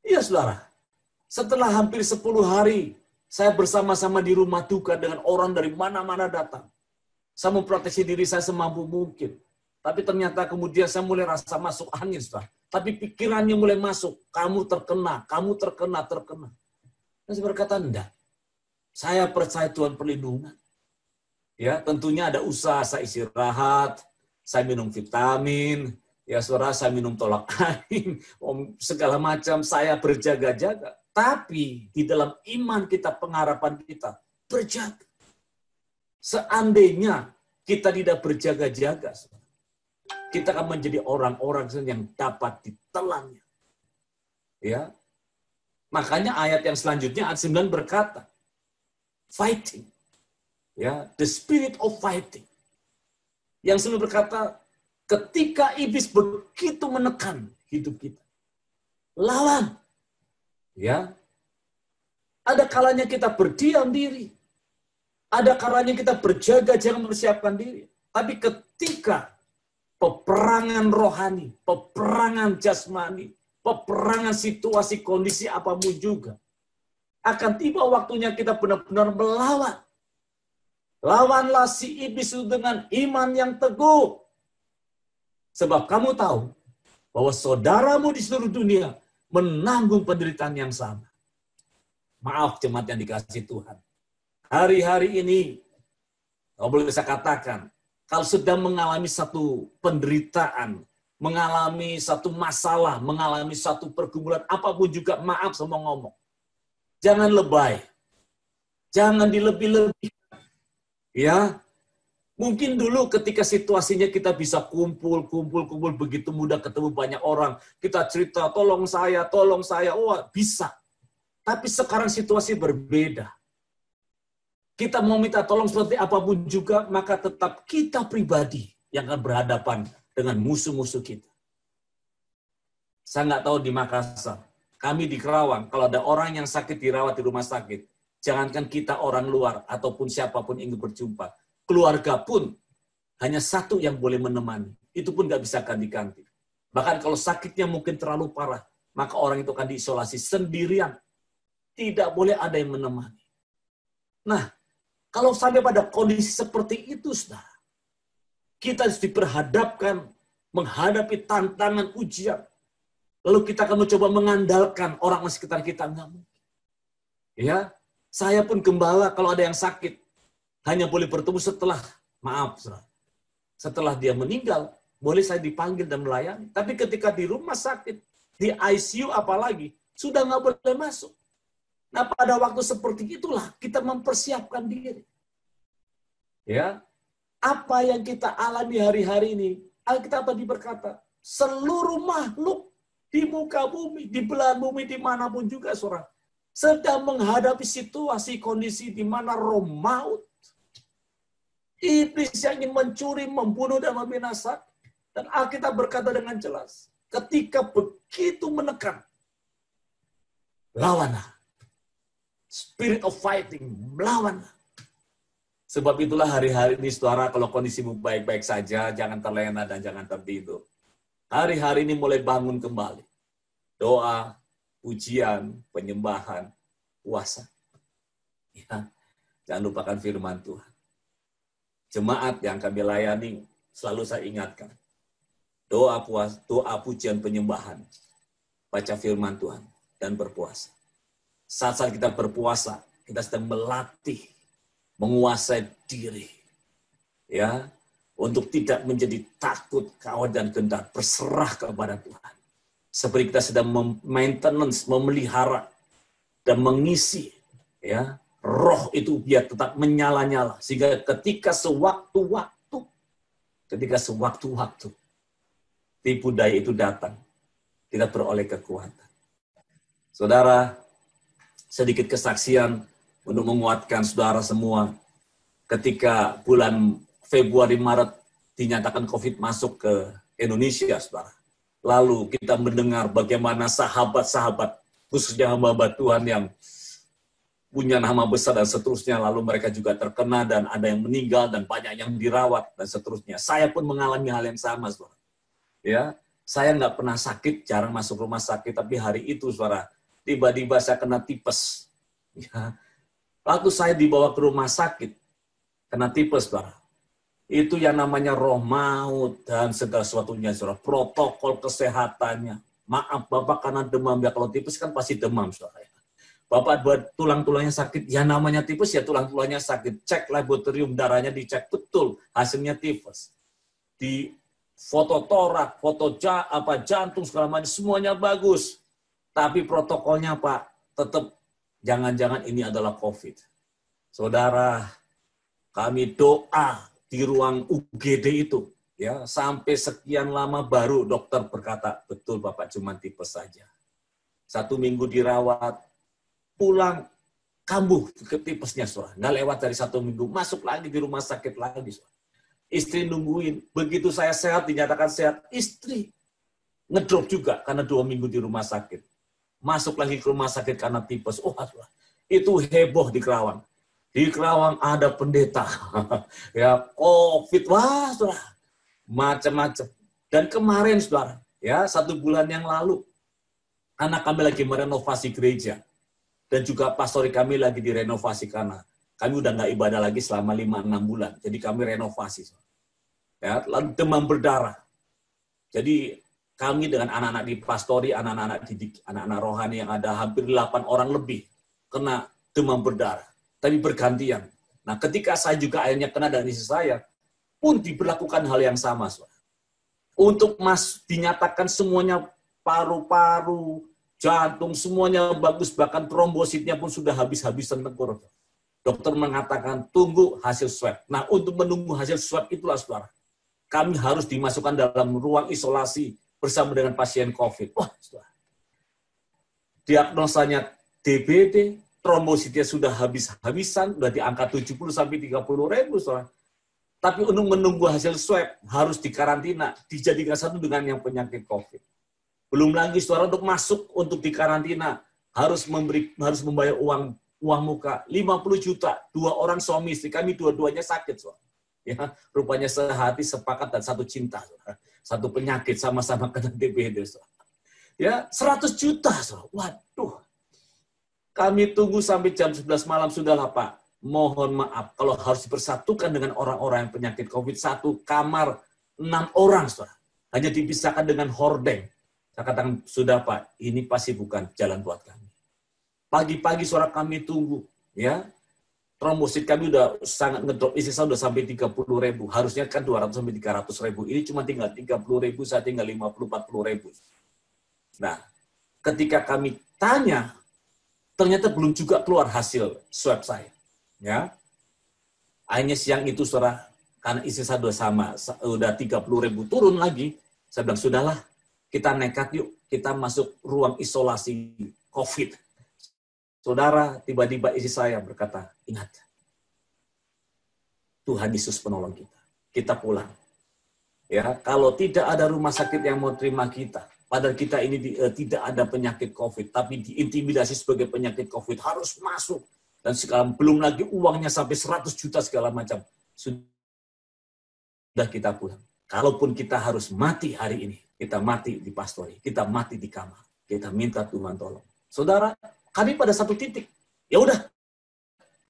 Iya, saudara, setelah hampir 10 hari, saya bersama-sama di rumah duka dengan orang dari mana-mana datang. Saya memproteksi diri saya semampu mungkin. Tapi ternyata kemudian saya mulai rasa masuk angin, saudara. Tapi pikirannya mulai masuk, kamu terkena. Dan saya berkata, enggak. Saya percaya Tuhan perlindungan. Ya, tentunya ada usaha, saya istirahat, saya minum vitamin, ya saudara, saya minum tolak angin, segala macam, saya berjaga-jaga. Tapi di dalam iman kita, pengharapan kita, berjaga. Seandainya kita tidak berjaga-jaga, kita akan menjadi orang-orang yang dapat ditelannya. Ya, makanya ayat yang selanjutnya, ayat 9 berkata, fighting. Ya, the spirit of fighting. Yang selalu berkata, ketika iblis begitu menekan hidup kita, lawan. Ya, ada kalanya kita berdiam diri, ada kalanya kita berjaga-jaga mempersiapkan diri. Tapi ketika peperangan rohani, peperangan jasmani, peperangan situasi kondisi apapun juga, akan tiba waktunya kita benar-benar melawan. Lawanlah si iblis itu dengan iman yang teguh. Sebab kamu tahu bahwa saudaramu di seluruh dunia menanggung penderitaan yang sama. Maaf jemaat yang dikasihi Tuhan. Hari-hari ini, kalau boleh saya katakan, kalau sedang mengalami satu penderitaan, mengalami satu masalah, mengalami satu pergumulan, apapun juga, maaf sama ngomong. Jangan lebay. Jangan dilebih-lebih. Ya, mungkin dulu ketika situasinya kita bisa kumpul begitu mudah ketemu banyak orang, kita cerita tolong saya, oh bisa. Tapi sekarang situasi berbeda. Kita mau minta tolong seperti apapun juga, maka tetap kita pribadi yang akan berhadapan dengan musuh-musuh kita. Saya nggak tahu di Makassar, kami di Kerawang, kalau ada orang yang sakit dirawat di rumah sakit, jangankan kita orang luar ataupun siapapun ingin berjumpa, keluarga pun hanya satu yang boleh menemani, itu pun nggak bisa ganti-ganti. Bahkan kalau sakitnya mungkin terlalu parah, maka orang itu akan diisolasi sendirian. Tidak boleh ada yang menemani. Nah, kalau sampai pada kondisi seperti itu, saudara, kita harus diperhadapkan menghadapi tantangan ujian. Lalu kita akan mencoba mengandalkan orang di sekitar kita. Enggak mungkin. Ya, saya pun gembala kalau ada yang sakit, hanya boleh bertemu setelah, maaf, saudara, setelah dia meninggal, boleh saya dipanggil dan melayani. Tapi ketika di rumah sakit, di ICU apalagi, sudah nggak boleh masuk. Nah, pada waktu seperti itulah kita mempersiapkan diri. Ya, apa yang kita alami hari-hari ini, Alkitab tadi berkata, seluruh makhluk di muka bumi, di belahan bumi, dimanapun juga, saudara, sedang menghadapi situasi kondisi di mana roh maut, iblis yang ingin mencuri, membunuh, dan membinasakan. Dan Alkitab berkata dengan jelas, ketika begitu menekan, lawanlah. Spirit of fighting, melawan. Sebab itulah hari-hari ini, saudara, kalau kondisimu baik-baik saja, jangan terlena dan jangan tertidur. Hari-hari ini mulai bangun kembali. Doa, pujian, penyembahan, puasa. Ya, jangan lupakan firman Tuhan. Jemaat yang kami layani, selalu saya ingatkan. Doa, pujian, penyembahan. Baca firman Tuhan, dan berpuasa. Saat-saat kita berpuasa, kita sedang melatih, menguasai diri. Ya, untuk tidak menjadi takut, khawatir, dan gentar, berserah kepada Tuhan. Seperti kita sedang maintenance, memelihara, dan mengisi, ya, roh itu biar tetap menyala-nyala. Sehingga ketika sewaktu-waktu, tipu daya itu datang, kita beroleh kekuatan. Saudara, sedikit kesaksian untuk menguatkan saudara semua. Ketika bulan Februari, Maret dinyatakan COVID masuk ke Indonesia, saudara. Lalu kita mendengar bagaimana sahabat-sahabat, khususnya hamba-hamba Tuhan yang punya nama besar dan seterusnya, lalu mereka juga terkena dan ada yang meninggal dan banyak yang dirawat dan seterusnya. Saya pun mengalami hal yang sama, saudara. Ya, saya nggak pernah sakit, jarang masuk rumah sakit, tapi hari itu, saudara, tiba-tiba saya kena tipes. Ya. Waktu saya dibawa ke rumah sakit, kena tipes, saudara. Itu yang namanya roh maut dan segala sesuatunya, saudara. Protokol kesehatannya. Maaf, Bapak, karena demam. Ya, kalau tipes kan pasti demam, saudara. Bapak buat tulang-tulangnya sakit, ya namanya tipes, ya tulang-tulangnya sakit. Cek laboratorium, darahnya dicek, betul, hasilnya tipes. Di foto torak, foto jantung, segala macam, semuanya bagus. Tapi protokolnya, Pak, tetap jangan-jangan ini adalah COVID. Saudara, kami doa di ruang UGD itu, ya, sampai sekian lama baru dokter berkata, betul Bapak, cuma tipes saja. 1 minggu dirawat, pulang, kambuh ke tipesnya, saudara. Nggak lewat dari 1 minggu, masuk lagi di rumah sakit lagi, saudara. Istri nungguin, begitu saya sehat, dinyatakan sehat, istri ngedrop juga karena 2 minggu di rumah sakit. Masuk lagi ke rumah sakit karena tipes. Oh, itu heboh di Kerawang. Di Kerawang ada pendeta. Ya, COVID, wah, saudara. Macam-macam. Dan kemarin, saudara, ya, 1 bulan yang lalu, anak kami lagi merenovasi gereja. Dan juga pastori kami lagi direnovasi karena kami udah nggak ibadah lagi selama 5-6 bulan. Jadi kami renovasi. Ya, lalu demam berdarah. Jadi kami dengan anak-anak di pastori, anak-anak didik, anak-anak rohani yang ada hampir 8 orang lebih kena demam berdarah. Tapi bergantian. Nah, ketika saya juga akhirnya kena dan istri saya, pun diberlakukan hal yang sama. Untuk dinyatakan semuanya paru-paru, jantung, semuanya bagus, bahkan trombositnya pun sudah habis-habisan tekor. Dokter mengatakan, tunggu hasil swab. Nah, untuk menunggu hasil swab itulah, saudara, kami harus dimasukkan dalam ruang isolasi bersama dengan pasien COVID. Wah, saudara. Diagnosanya DBD, trombositnya sudah habis-habisan, sudah di angka 70-30 ribu, saudara. Tapi untuk menunggu hasil swab, harus dikarantina, dijadikan satu dengan yang penyakit COVID. Belum lagi, saudara, untuk masuk, untuk dikarantina, harus membayar uang muka, 50 juta, 2 orang suami istri, kami dua-duanya sakit, saudara. Ya, rupanya sehati, sepakat, dan satu cinta. Satu penyakit, sama-sama kena DBD. Ya, 100 juta. Waduh. Kami tunggu sampai jam 11 malam, sudahlah Pak. Mohon maaf, kalau harus dipersatukan dengan orang-orang yang penyakit COVID, satu kamar 6 orang, saudara. Hanya dipisahkan dengan hordeng. Saya katakan, sudah Pak, ini pasti bukan jalan buat kami. Pagi-pagi saudara kami tunggu, ya. Trombosit kami udah sangat ngedrop, isi saya udah sampai 30.000. Harusnya kan 200 sampai 300.000. Ini cuma tinggal 30.000, saya tinggal 50-40.000. Nah, ketika kami tanya, ternyata belum juga keluar hasil swab saya. Ya, akhirnya siang itu saudara, karena isi saya udah sama, udah 30.000 turun lagi. Saya bilang, sudahlah, kita nekat yuk, kita masuk ruang isolasi COVID. Saudara, tiba-tiba isi saya berkata, ingat, Tuhan Yesus penolong kita. Kita pulang. Ya, kalau tidak ada rumah sakit yang mau terima kita, padahal kita ini tidak ada penyakit COVID, tapi diintimidasi sebagai penyakit COVID, harus masuk. Dan sekarang belum lagi uangnya sampai 100 juta segala macam. Sudah kita pulang. Kalaupun kita harus mati hari ini, kita mati di pastori, kita mati di kamar. Kita minta Tuhan tolong. Saudara, kami pada satu titik, ya udah,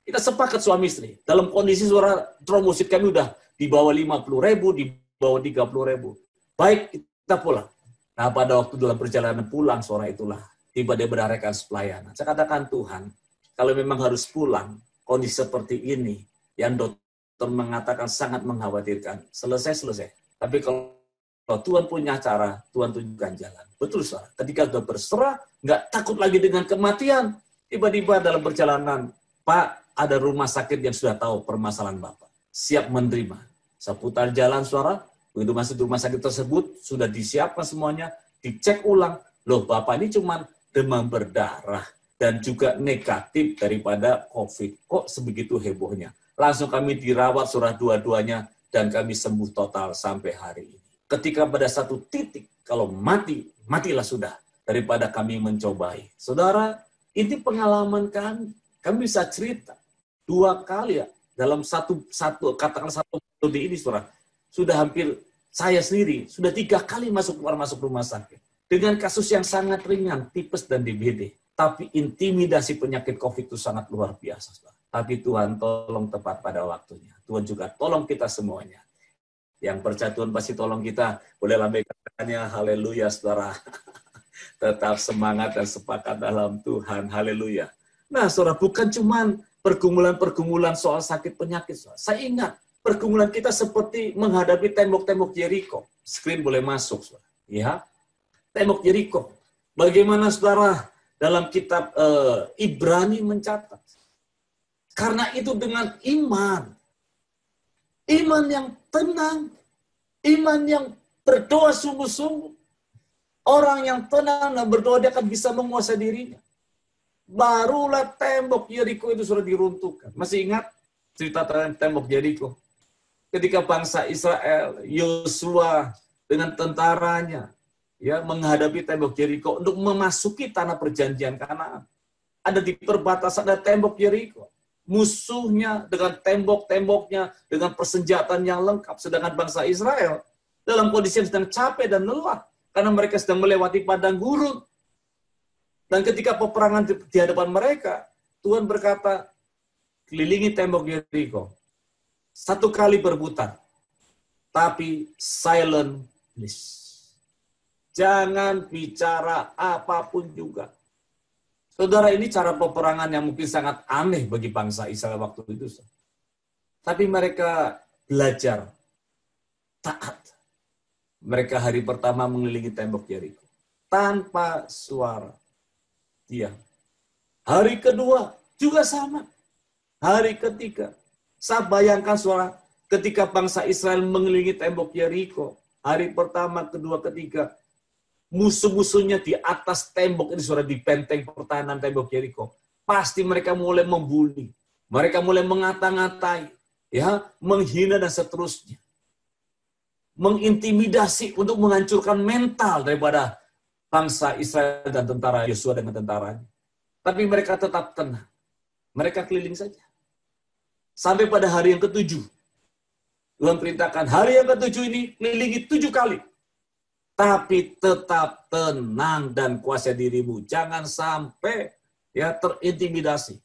kita sepakat suami istri. Dalam kondisi suara trombosit kami udah di bawah 50.000, di bawah 30.000. Baik, kita pulang. Nah, pada waktu dalam perjalanan pulang, suara itulah tiba dia berdarakan pelayanan. Saya katakan, Tuhan, kalau memang harus pulang, kondisi seperti ini, yang dokter mengatakan sangat mengkhawatirkan, selesai. Tapi kalau Tuhan punya cara, Tuhan tunjukkan jalan. Betul, saudara. Ketika sudah berserah, nggak takut lagi dengan kematian. Tiba-tiba dalam perjalanan, Pak, ada rumah sakit yang sudah tahu permasalahan Bapak. Siap menerima. Seputar jalan, saudara, begitu masuk rumah sakit tersebut, sudah disiapkan semuanya, dicek ulang. Loh, Bapak ini cuma demam berdarah dan juga negatif daripada COVID. Kok sebegitu hebohnya? Langsung kami dirawat, saudara, dua-duanya, dan kami sembuh total sampai hari ini. Ketika pada satu titik, kalau mati, matilah sudah, daripada kami mencobai. Saudara, ini pengalaman kami. Kami bisa cerita 2 kali ya, dalam satu katakan satu periode ini, saudara. Sudah hampir saya sendiri, sudah 3 kali masuk rumah sakit. Dengan kasus yang sangat ringan, tipes dan DBD. Tapi intimidasi penyakit COVID itu sangat luar biasa, saudara. Tapi Tuhan tolong tepat pada waktunya. Tuhan juga tolong kita semuanya. Yang percaya Tuhan pasti tolong kita. Boleh lambaikan tangannya, haleluya saudara. Tetap semangat dan sepakat dalam Tuhan, haleluya. Nah saudara, bukan cuma pergumulan-pergumulan soal sakit penyakit. Saudara. Saya ingat, pergumulan kita seperti menghadapi tembok-tembok Yeriko. Screen boleh masuk, saudara. Ya, tembok Yeriko. Bagaimana saudara, dalam kitab Ibrani mencatat. Karena itu dengan iman. Iman yang tenang, iman yang berdoa sungguh-sungguh. Orang yang tenang dan berdoa, dia akan bisa menguasai dirinya. Barulah tembok Yeriko itu sudah diruntuhkan. Masih ingat cerita tentang tembok Yeriko? Ketika bangsa Israel, Yosua dengan tentaranya, ya menghadapi tembok Yeriko untuk memasuki tanah perjanjian Kanaan. Ada di perbatasan, ada tembok Yeriko. Musuhnya dengan tembok-temboknya, dengan persenjataan yang lengkap. Sedangkan bangsa Israel dalam kondisi yang sedang capek dan lelah. Karena mereka sedang melewati padang gurun. Dan ketika peperangan di hadapan mereka, Tuhan berkata, kelilingi tembok Yeriko. 1 kali berputar. Tapi silent please. Jangan bicara apapun juga. Saudara, ini cara peperangan yang mungkin sangat aneh bagi bangsa Israel waktu itu. Tapi mereka belajar taat. Mereka hari pertama mengelilingi tembok Yeriko. Tanpa suara. Diam. Hari kedua juga sama. Hari ketiga. Saya bayangkan suara ketika bangsa Israel mengelilingi tembok Yeriko. Hari pertama, kedua, ketiga. Musuh-musuhnya di atas tembok ini, sudah di benteng pertahanan tembok Yeriko. Pasti mereka mulai membuli. Mereka mulai mengata-ngatai. Ya, menghina dan seterusnya. Mengintimidasi untuk menghancurkan mental daripada bangsa Israel dan tentara Yosua dengan tentaranya. Tapi mereka tetap tenang. Mereka keliling saja. Sampai pada hari yang ke-7. Tuhan perintahkan hari yang ke-7 ini kelilingi 7 kali. Tapi tetap tenang dan kuasai dirimu. Jangan sampai ya terintimidasi.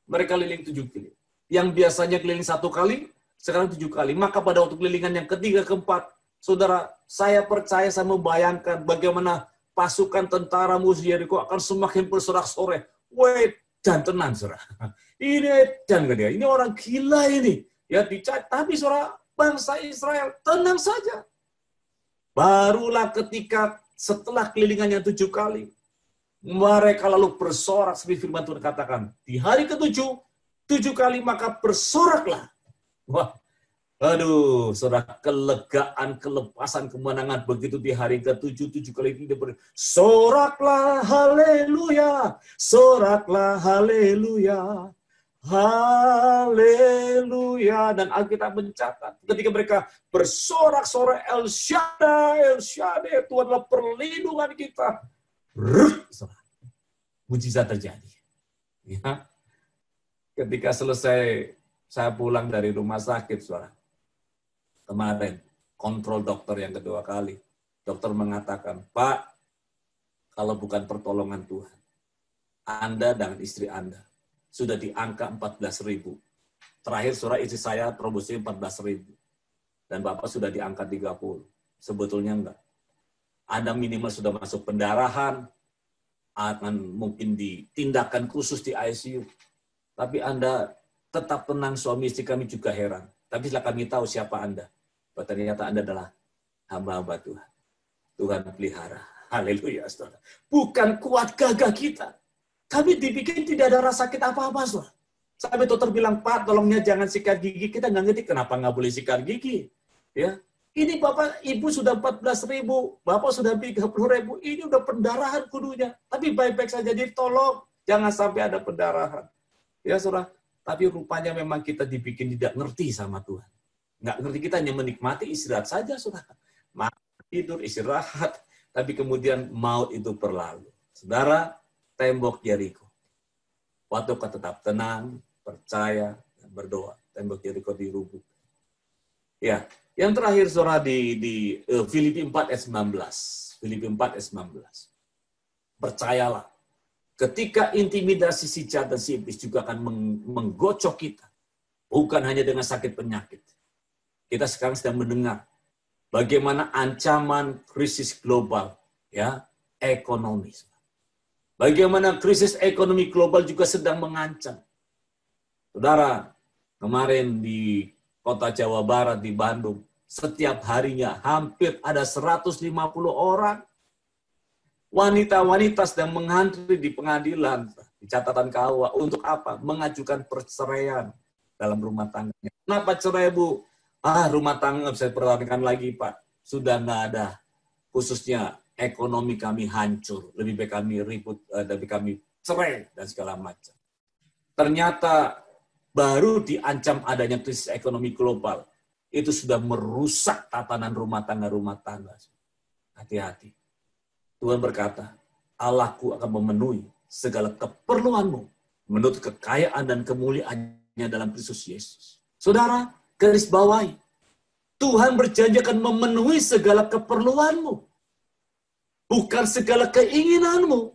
Mereka keliling 7 kali. Yang biasanya keliling 1 kali, sekarang 7 kali. Maka pada waktu kelilingan yang ketiga, keempat, saudara, saya percaya, saya membayangkan bagaimana pasukan tentara musuh Yeriko akan semakin bersorak-sorai. Wait, dan tenang, saudara. Ini dan dia. Ini orang gila ini. Ya, tapi saudara, bangsa Israel tenang saja. Barulah ketika setelah kelilingan yang 7 kali, mereka lalu bersorak seperti firman Tuhan katakan. Di hari ke-7, 7 kali maka bersoraklah. Wah, aduh, saudara, kelegaan, kelepasan, kemenangan begitu di hari ke-7, 7 kali ini soraklah, haleluya, soraklah, haleluya. Haleluya. Dan Alkitab mencatat ketika mereka bersorak-sorai, El Shaddai, El Shaddai, Tuhan adalah perlindungan kita. Mujizat terjadi. Ya. Ketika selesai saya pulang dari rumah sakit, saudara, kemarin kontrol dokter yang kedua kali, dokter mengatakan, Pak, kalau bukan pertolongan Tuhan, Anda dan istri Anda sudah di angka 14.000. Terakhir saudara, istri saya trombositnya 14.000. Dan Bapak sudah di angka 30. Sebetulnya enggak. Anda minimal sudah masuk pendarahan, akan mungkin ditindakan khusus di ICU. Tapi Anda tetap tenang, suami istri kami juga heran. Tapi setelah kami tahu siapa Anda. Ternyata Anda adalah hamba-hamba Tuhan. Tuhan pelihara. Haleluya, saudara. Bukan kuat gagah kita. Kami dibikin tidak ada rasa sakit apa-apa, saudara. Sampai dokter bilang, Pak, tolongnya jangan sikat gigi. Kita nggak ngerti kenapa nggak boleh sikat gigi. Ya, ini Bapak, Ibu sudah 14.000, Bapak sudah 30.000. Ini udah pendarahan kudunya. Tapi baik-baik saja, jadi tolong jangan sampai ada pendarahan. Ya, saudara. Tapi rupanya memang kita dibikin tidak ngerti sama Tuhan. Nggak ngerti, kita hanya menikmati istirahat saja, saudara. Tidur, istirahat. Tapi kemudian maut itu berlalu. Saudara, tembok Yeriko. Waktu kau tetap tenang, percaya, dan berdoa. Tembok Yeriko dirubuh. Ya, yang terakhir saudara di Filipi 4 ayat 19. Filipi 4 ayat 19. Percayalah, ketika intimidasi si jahat dan si iblis juga akan menggocok kita. Bukan hanya dengan sakit penyakit. Kita sekarang sedang mendengar bagaimana ancaman krisis global, ya, ekonomi. Bagaimana krisis ekonomi global juga sedang mengancam. Saudara, kemarin di kota Jawa Barat, di Bandung, setiap harinya hampir ada 150 orang wanita-wanita sedang mengantri di pengadilan, di catatan KUA, untuk apa? Mengajukan perceraian dalam rumah tangganya. Kenapa cerai, Bu? Rumah tangga bisa dipertahankan lagi, Pak. Sudah nggak ada. Khususnya ekonomi kami hancur, lebih baik kami ribut, lebih kami cerai, dan segala macam. Ternyata baru diancam adanya krisis ekonomi global, itu sudah merusak tatanan rumah tangga. Hati-hati. Tuhan berkata, Allahku akan memenuhi segala keperluanmu, menurut kekayaan dan kemuliaannya dalam Kristus Yesus. Saudara, garis bawahi, Tuhan berjanji akan memenuhi segala keperluanmu. Bukan segala keinginanmu.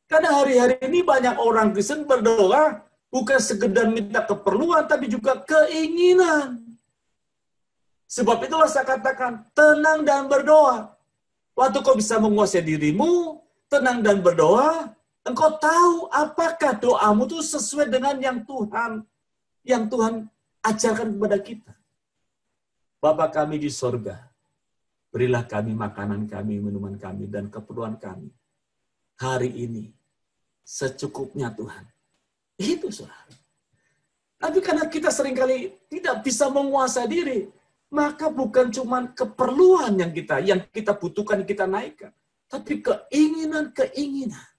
Karena hari-hari ini banyak orang Kristen berdoa, bukan sekedar minta keperluan, tapi juga keinginan. Sebab itulah saya katakan, tenang dan berdoa. Waktu kau bisa menguasai dirimu, tenang dan berdoa, engkau tahu apakah doamu itu sesuai dengan yang Tuhan ajarkan kepada kita. Bapa kami di sorga, berilah kami makanan kami, minuman kami, dan keperluan kami. Hari ini, secukupnya Tuhan. Itu, saudara. Tapi karena kita seringkali tidak bisa menguasai diri, maka bukan cuma keperluan yang kita butuhkan, kita naikkan. Tapi keinginan-keinginan.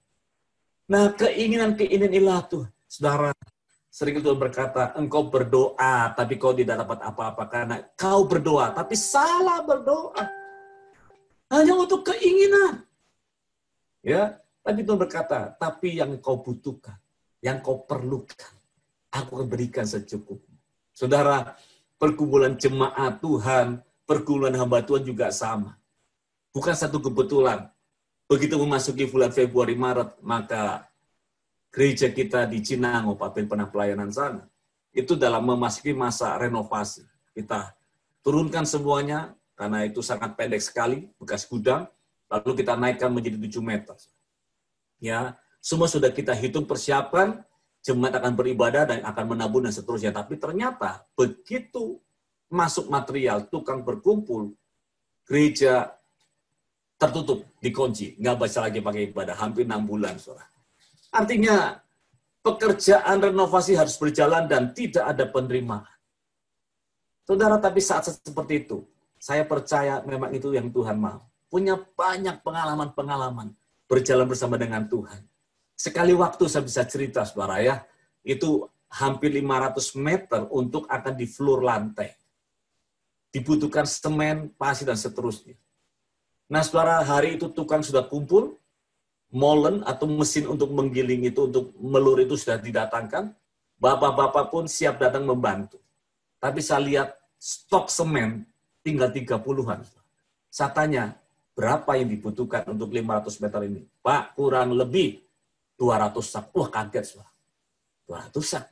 Nah, keinginan-keinginan inilah tuh, saudara. Sering Tuhan berkata, engkau berdoa, tapi kau tidak dapat apa-apa. Karena kau berdoa, tapi salah berdoa. Hanya untuk keinginan. Ya, tapi Tuhan berkata, tapi yang kau butuhkan, yang kau perlukan, aku akan berikan secukupnya. Saudara, perkumpulan jemaat Tuhan, perkumpulan hamba Tuhan juga sama. Bukan satu kebetulan. Begitu memasuki bulan Februari, Maret, maka gereja kita di Cinango, Pak Ben pernah pelayanan sana, itu dalam memasuki masa renovasi. Kita turunkan semuanya, karena itu sangat pendek sekali, bekas gudang, lalu kita naikkan menjadi 7 meter. Ya, semua sudah kita hitung persiapan, jemaat akan beribadah dan akan menabur dan seterusnya. Tapi ternyata begitu masuk material, tukang berkumpul, gereja tertutup, dikunci, nggak bisa lagi pakai ibadah, hampir 6 bulan, saudara. Artinya, pekerjaan renovasi harus berjalan dan tidak ada penerimaan. Saudara, tapi saat seperti itu, saya percaya memang itu yang Tuhan mau. Punya banyak pengalaman-pengalaman berjalan bersama dengan Tuhan. Sekali waktu saya bisa cerita, saudara ya, itu hampir 500 meter untuk akan di floor lantai. Dibutuhkan semen, pasir, dan seterusnya. Nah, saudara, hari itu tukang sudah kumpul, molen atau mesin untuk menggiling itu, untuk melur itu sudah didatangkan, bapak-bapak pun siap datang membantu. Tapi saya lihat stok semen tinggal 30-an. Saya tanya, berapa yang dibutuhkan untuk 500 meter ini? Pak, kurang lebih 200 sak. Wah, kaget, saudara. 200 sak.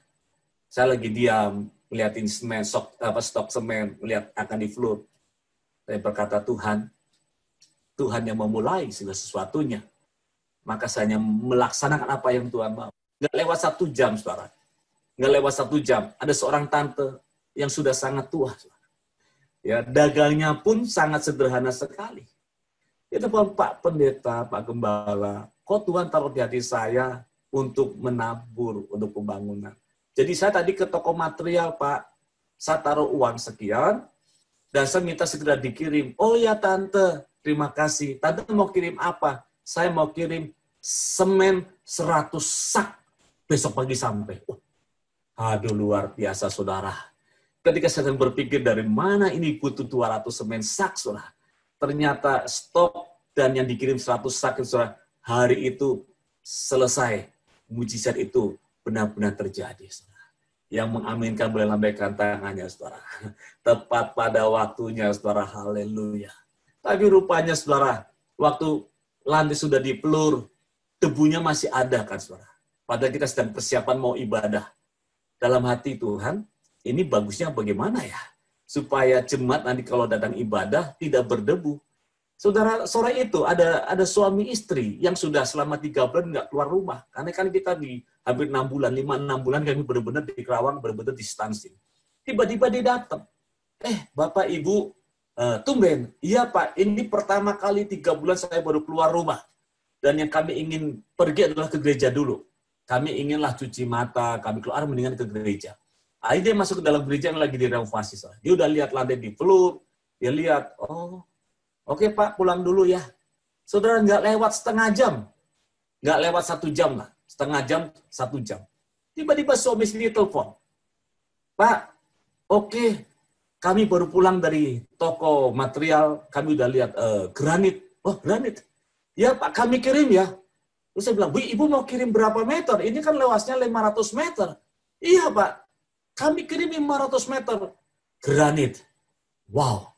Saya lagi diam, ngeliatin semen, stok semen, melihat akan di floor. Saya berkata, Tuhan yang memulai segala sesuatunya. Maka saya hanya melaksanakan apa yang Tuhan mau. Nggak lewat 1 jam, saudara. Nggak lewat 1 jam. Ada seorang tante yang sudah sangat tua. Saudara. Ya, dagangnya pun sangat sederhana sekali. Itu Pak Pendeta, Pak Gembala, kok Tuhan taruh di hati saya untuk menabur, untuk pembangunan. Jadi saya tadi ke toko material, Pak. Saya taruh uang sekian, dan saya minta segera dikirim. Oh ya, Tante. Terima kasih. Tante mau kirim apa? Saya mau kirim semen 100 sak besok pagi sampai. Aduh, luar biasa, saudara. Ketika saya berpikir dari mana ini butuh 200 semen sak, saudara. Ternyata stok dan yang dikirim 100 sak, saudara, hari itu selesai. Mujizat itu benar-benar terjadi, saudara. Yang mengaminkan boleh lambaikan tangannya, saudara. Tepat pada waktunya, saudara. Haleluya. Tapi rupanya, saudara, waktu lantai sudah dipelur, debunya masih ada kan, saudara. Padahal kita sedang persiapan mau ibadah. Dalam hati Tuhan, ini bagusnya bagaimana ya? Supaya jemaat nanti kalau datang ibadah tidak berdebu. Saudara, sore itu ada suami istri yang sudah selama 3 bulan nggak keluar rumah. Karena kan kita di hampir 6 bulan, 5-6 bulan kami benar-benar di Kerawang, benar-benar di stunting. Tiba-tiba dia datang. Bapak, Ibu, tumben, iya Pak, ini pertama kali 3 bulan saya baru keluar rumah. Dan yang kami ingin pergi adalah ke gereja dulu. Kami inginlah cuci mata, kami keluar mendingan ke gereja. Akhirnya dia masuk ke dalam gereja yang lagi direnovasi. Dia udah lihat lantai di pelur, dia lihat, oh oke Pak, pulang dulu ya. Saudara, nggak lewat setengah jam. Nggak lewat 1 jam lah. Setengah jam, 1 jam. Tiba-tiba suami istri telepon. Pak, oke. Kami baru pulang dari toko material, kami udah lihat granit. Oh, granit. Ya Pak, kami kirim ya. Terus saya bilang, Bu, Ibu mau kirim berapa meter? Ini kan luasnya 500 meter. Iya Pak, kami kirim 500 meter. Granit. Wow,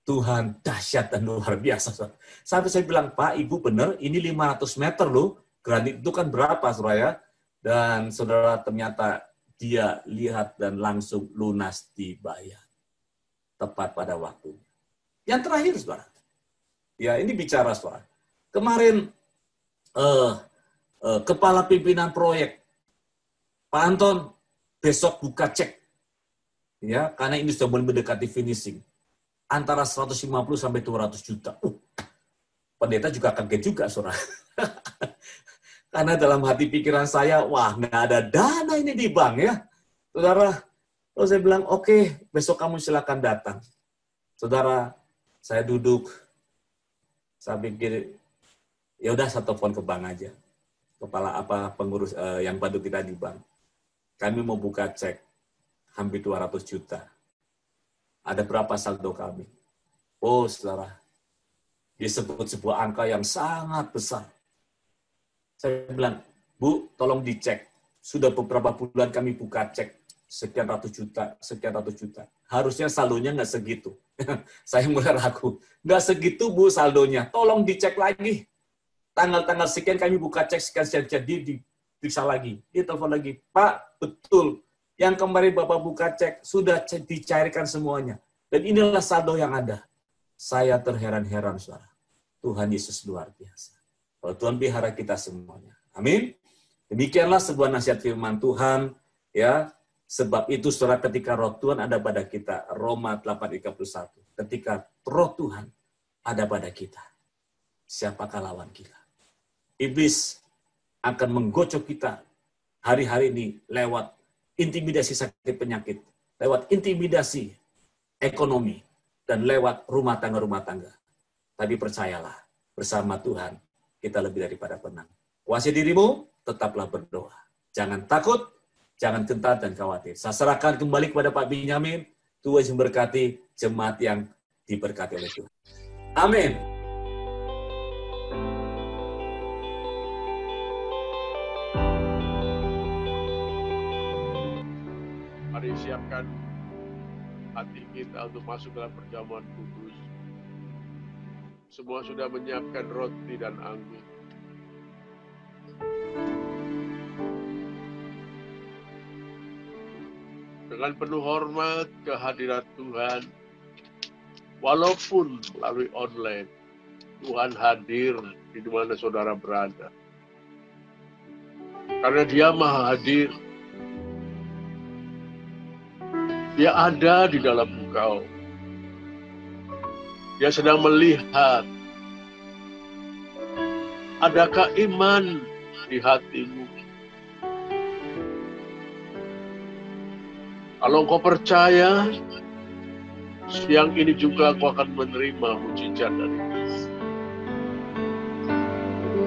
Tuhan dahsyat dan luar biasa. Sampai saya bilang, Pak, Ibu benar, ini 500 meter loh. Granit itu kan berapa, saudara? Dan saudara, ternyata dia lihat dan langsung lunas dibayar. Tepat pada waktunya. Yang terakhir, saudara. Ya, ini bicara, saudara. Kemarin, kepala pimpinan proyek, Pak Anton, besok buka cek. Ya, karena ini sudah mulai mendekati finishing. Antara 150 sampai 200 juta. Pendeta juga kaget juga, saudara. Karena dalam hati pikiran saya, wah, nggak ada dana ini di bank ya. Saudara, terus saya bilang, oke, besok kamu silakan datang. Saudara, saya duduk, saya pikir, ya udah saya telepon ke bank aja. Kepala pengurus yang bantu kita di bank. Kami mau buka cek, hampir 200 juta. Ada berapa saldo kami? Oh, saudara, disebut sebuah angka yang sangat besar. Saya bilang, Bu, tolong dicek. Sudah beberapa bulan kami buka cek. sekian ratus juta. Harusnya saldonya nggak segitu. Saya mulai ragu. Nggak segitu, Bu, saldonya. Tolong dicek lagi. Tanggal-tanggal sekian kami buka cek sekian diperiksa lagi. Dia telepon lagi. Pak, betul. Yang kemarin Bapak buka cek, sudah dicairkan semuanya. Dan inilah saldo yang ada. Saya terheran-heran, saudara. Tuhan Yesus luar biasa. Kalau Tuhan pelihara kita semuanya. Amin. Demikianlah sebuah nasihat firman Tuhan, ya. Sebab itu saudara, ketika roh Tuhan ada pada kita, Roma 8:31. Ketika roh Tuhan ada pada kita, siapakah lawan kita? Iblis akan menggocok kita hari-hari ini lewat intimidasi sakit penyakit, lewat intimidasi ekonomi, dan lewat rumah tangga. Tapi percayalah, bersama Tuhan kita lebih daripada menang. Kuasai dirimu, tetaplah berdoa. Jangan takut, jangan gentar dan khawatir. Saya serahkan kembali kepada Pak Binyamin. Tuhan memberkati jemaat yang diberkati oleh Tuhan. Amin. Mari siapkan hati kita untuk masuk dalam perjamuan kudus. Semua sudah menyiapkan roti dan anggur. Dengan penuh hormat kehadirat Tuhan, walaupun melalui online, Tuhan hadir di mana saudara berada. Karena Dia Maha Hadir. Dia ada di dalam engkau. Dia sedang melihat. Adakah iman di hatimu? Kalau engkau percaya, siang ini juga aku akan menerima mujizat dari Dia.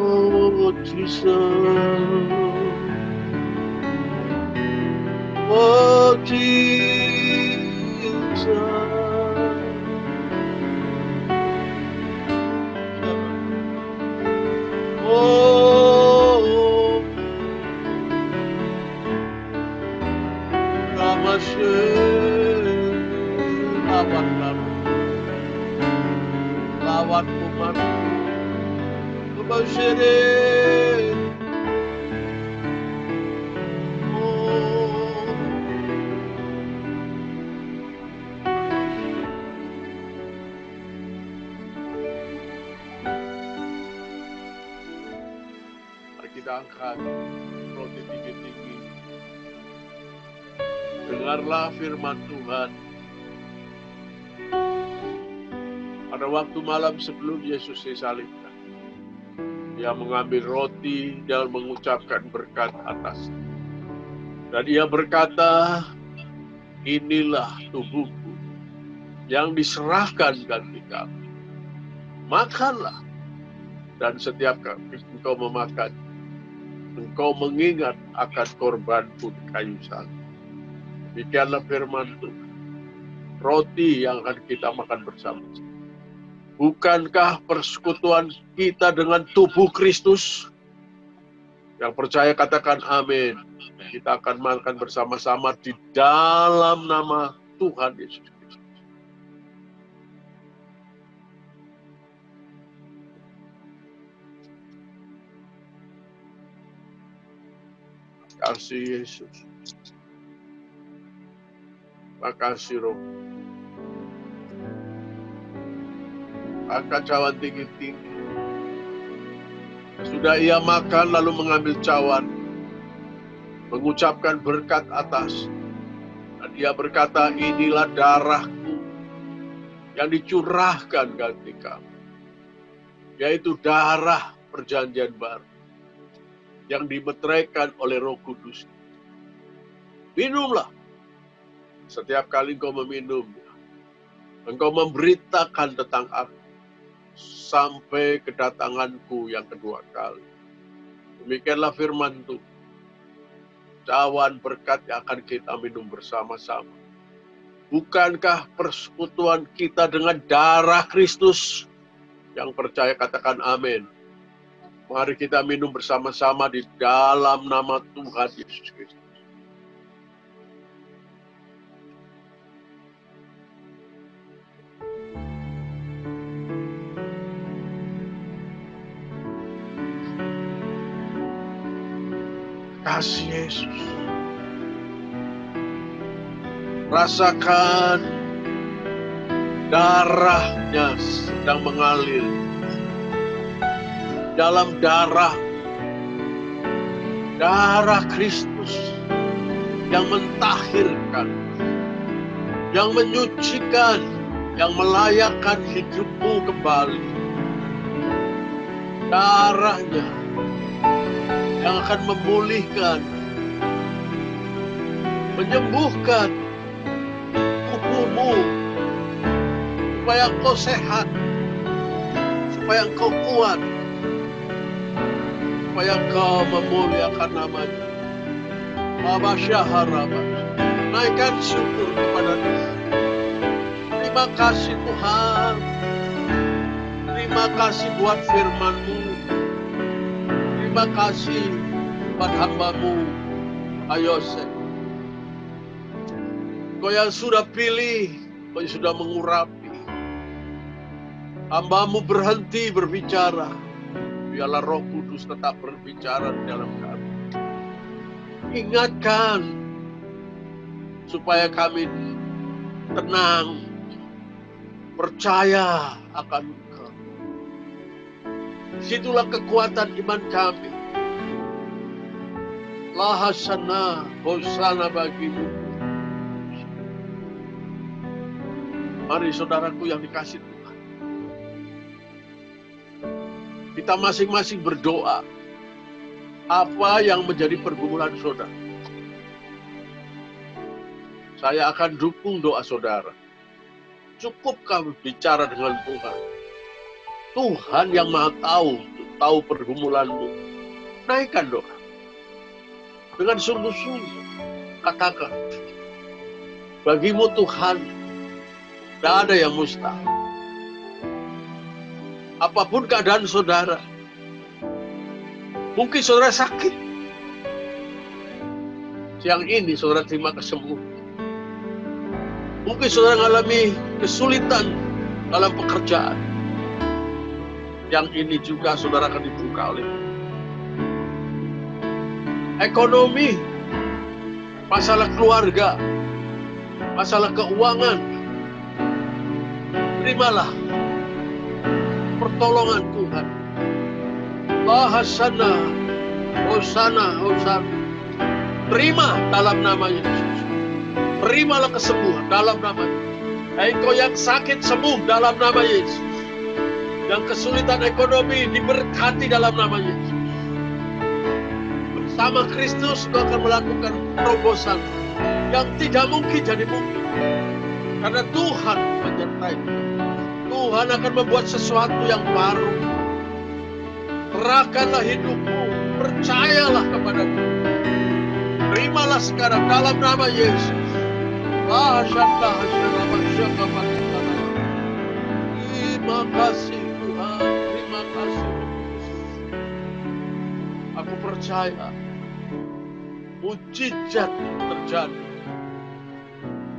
Oh Jesus, oh Jesus. Oh, lawan umatku, kebasyirin. Oh, mari kita angkat roti tinggi-tinggi. Dengarlah firman Tuhan. Pada waktu malam sebelum Yesus disalibkan, Dia mengambil roti dan mengucapkan berkat atas. Dan Ia berkata, inilah tubuhku yang diserahkan ganti kamu. Makanlah, dan setiap kali engkau memakan, engkau mengingat akan korbanku di kayu salib. Demikianlah firman Tuhan. Roti yang akan kita makan bersama-sama. Bukankah persekutuan kita dengan tubuh Kristus? Yang percaya katakan amin. Kita akan makan bersama-sama di dalam nama Tuhan Yesus Kristus. Kasih Yesus. Makasih Roh. Angkat cawan tinggi-tinggi. Sudah ia makan lalu mengambil cawan, mengucapkan berkat atas. Dan ia berkata, inilah darahku yang dicurahkan ganti kamu. Yaitu darah perjanjian baru yang dimeteraikan oleh Roh Kudus. Minumlah. Setiap kali engkau meminumnya, engkau memberitakan tentang aku sampai kedatanganku yang kedua kali. Demikianlah firman Tuhan. Cawan berkat yang akan kita minum bersama-sama. Bukankah persekutuan kita dengan darah Kristus? Yang percaya katakan amin. Mari kita minum bersama-sama di dalam nama Tuhan Yesus Kristus. kasih Yesus. Rasakan darahnya sedang mengalir. Dalam darah Kristus yang mentahirkan, yang menyucikan, yang melayakkan hidupmu kembali. Darahnya yang akan memulihkan, menyembuhkan tubuhmu, supaya engkau sehat, supaya engkau kuat, supaya engkau memuliakan nama-Nya. Bapa Syaharaba, naikkan syukur kepada Dia. Terima kasih Tuhan. Terima kasih buat firman-Mu. Terima kasih buat hamba-Mu, Yosef. Kau yang sudah pilih, kau yang sudah mengurapi. Hamba-Mu berhenti berbicara. Biarlah Roh Kudus tetap berbicara di dalam kami. Ingatkan supaya kami tenang, percaya akan Engkau. Situlah kekuatan iman kami. Lahasana, hosana bagimu. Mari saudaraku yang dikasih Tuhan, kita masing-masing berdoa. Apa yang menjadi pergumulan saudara? Saya akan dukung doa saudara. Cukup kamu bicara dengan Tuhan. Tuhan yang Maha tahu pergumulanmu. Naikkan doa. Dengan sungguh-sungguh katakan, bagimu Tuhan, tidak ada yang mustahil. Apapun keadaan saudara, mungkin saudara sakit. Siang ini saudara terima kesembuhan. Mungkin saudara mengalami kesulitan dalam pekerjaan. Yang ini juga saudara akan dibuka oleh ekonomi, masalah keluarga, masalah keuangan. Terimalah pertolongan Tuhan. Lahasana, hosana, hosana. Terima dalam nama Yesus. Terimalah kesembuhan dalam nama Yesus. Engkau yang sakit sembuh dalam nama Yesus. Yang kesulitan ekonomi diberkati dalam nama Yesus. Bersama Kristus kau akan melakukan terobosan yang tidak mungkin jadi mungkin. Karena Tuhan menyertai. Tuhan akan membuat sesuatu yang baru. Serahkanlah hidupmu, percayalah kepada Tuhan. Terimalah sekarang dalam nama Yesus. Terima kasih Tuhan, terima kasih. Aku percaya mujizat terjadi.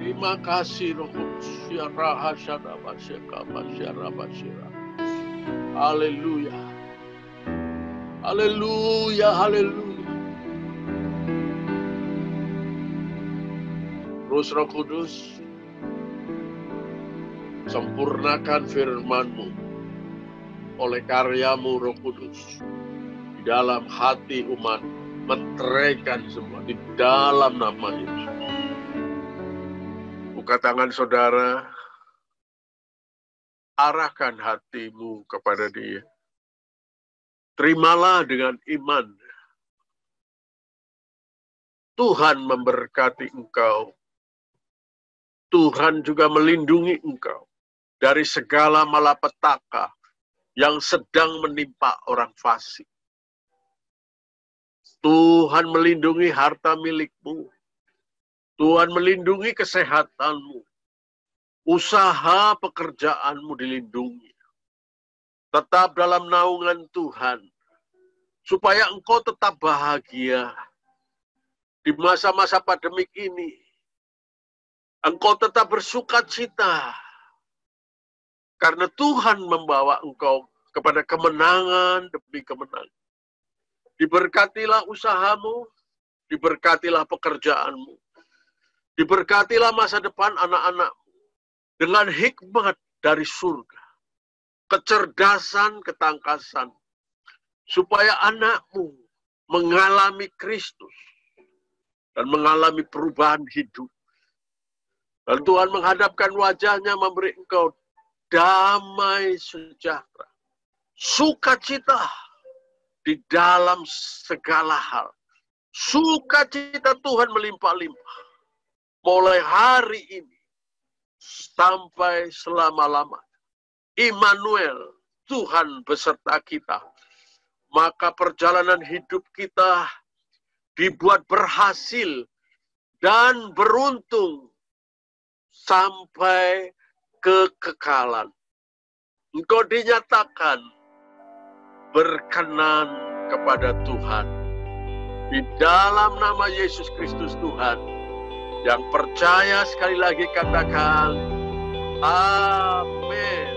Terima kasih Roh Kudus. Haleluya. Haleluya, haleluya. Terus Roh Kudus, sempurnakan firman-Mu oleh karya-Mu Roh Kudus di dalam hati umat, menteraikan semua di dalam nama Yesus. Buka tangan saudara, arahkan hatimu kepada Dia. Terimalah dengan iman. Tuhan memberkati engkau. Tuhan juga melindungi engkau dari segala malapetaka yang sedang menimpa orang fasik. Tuhan melindungi harta milikmu. Tuhan melindungi kesehatanmu. Usaha pekerjaanmu dilindungi. Tetap dalam naungan Tuhan, supaya engkau tetap bahagia di masa-masa pandemik ini. Engkau tetap bersukacita, karena Tuhan membawa engkau kepada kemenangan demi kemenangan. Diberkatilah usahamu, Diberkatilah pekerjaanmu. Diberkatilah masa depan anak-anakmu dengan hikmat dari surga. Kecerdasan, ketangkasan. Supaya anakmu mengalami Kristus dan mengalami perubahan hidup. Dan Tuhan menghadapkan wajahnya memberi engkau damai sejahtera. Sukacita di dalam segala hal. Sukacita Tuhan melimpah-limpah. Mulai hari ini sampai selama-lamanya. Immanuel, Tuhan beserta kita. Maka perjalanan hidup kita dibuat berhasil dan beruntung sampai kekekalan. Engkau dinyatakan berkenan kepada Tuhan. Di dalam nama Yesus Kristus Tuhan, yang percaya sekali lagi katakan, amin.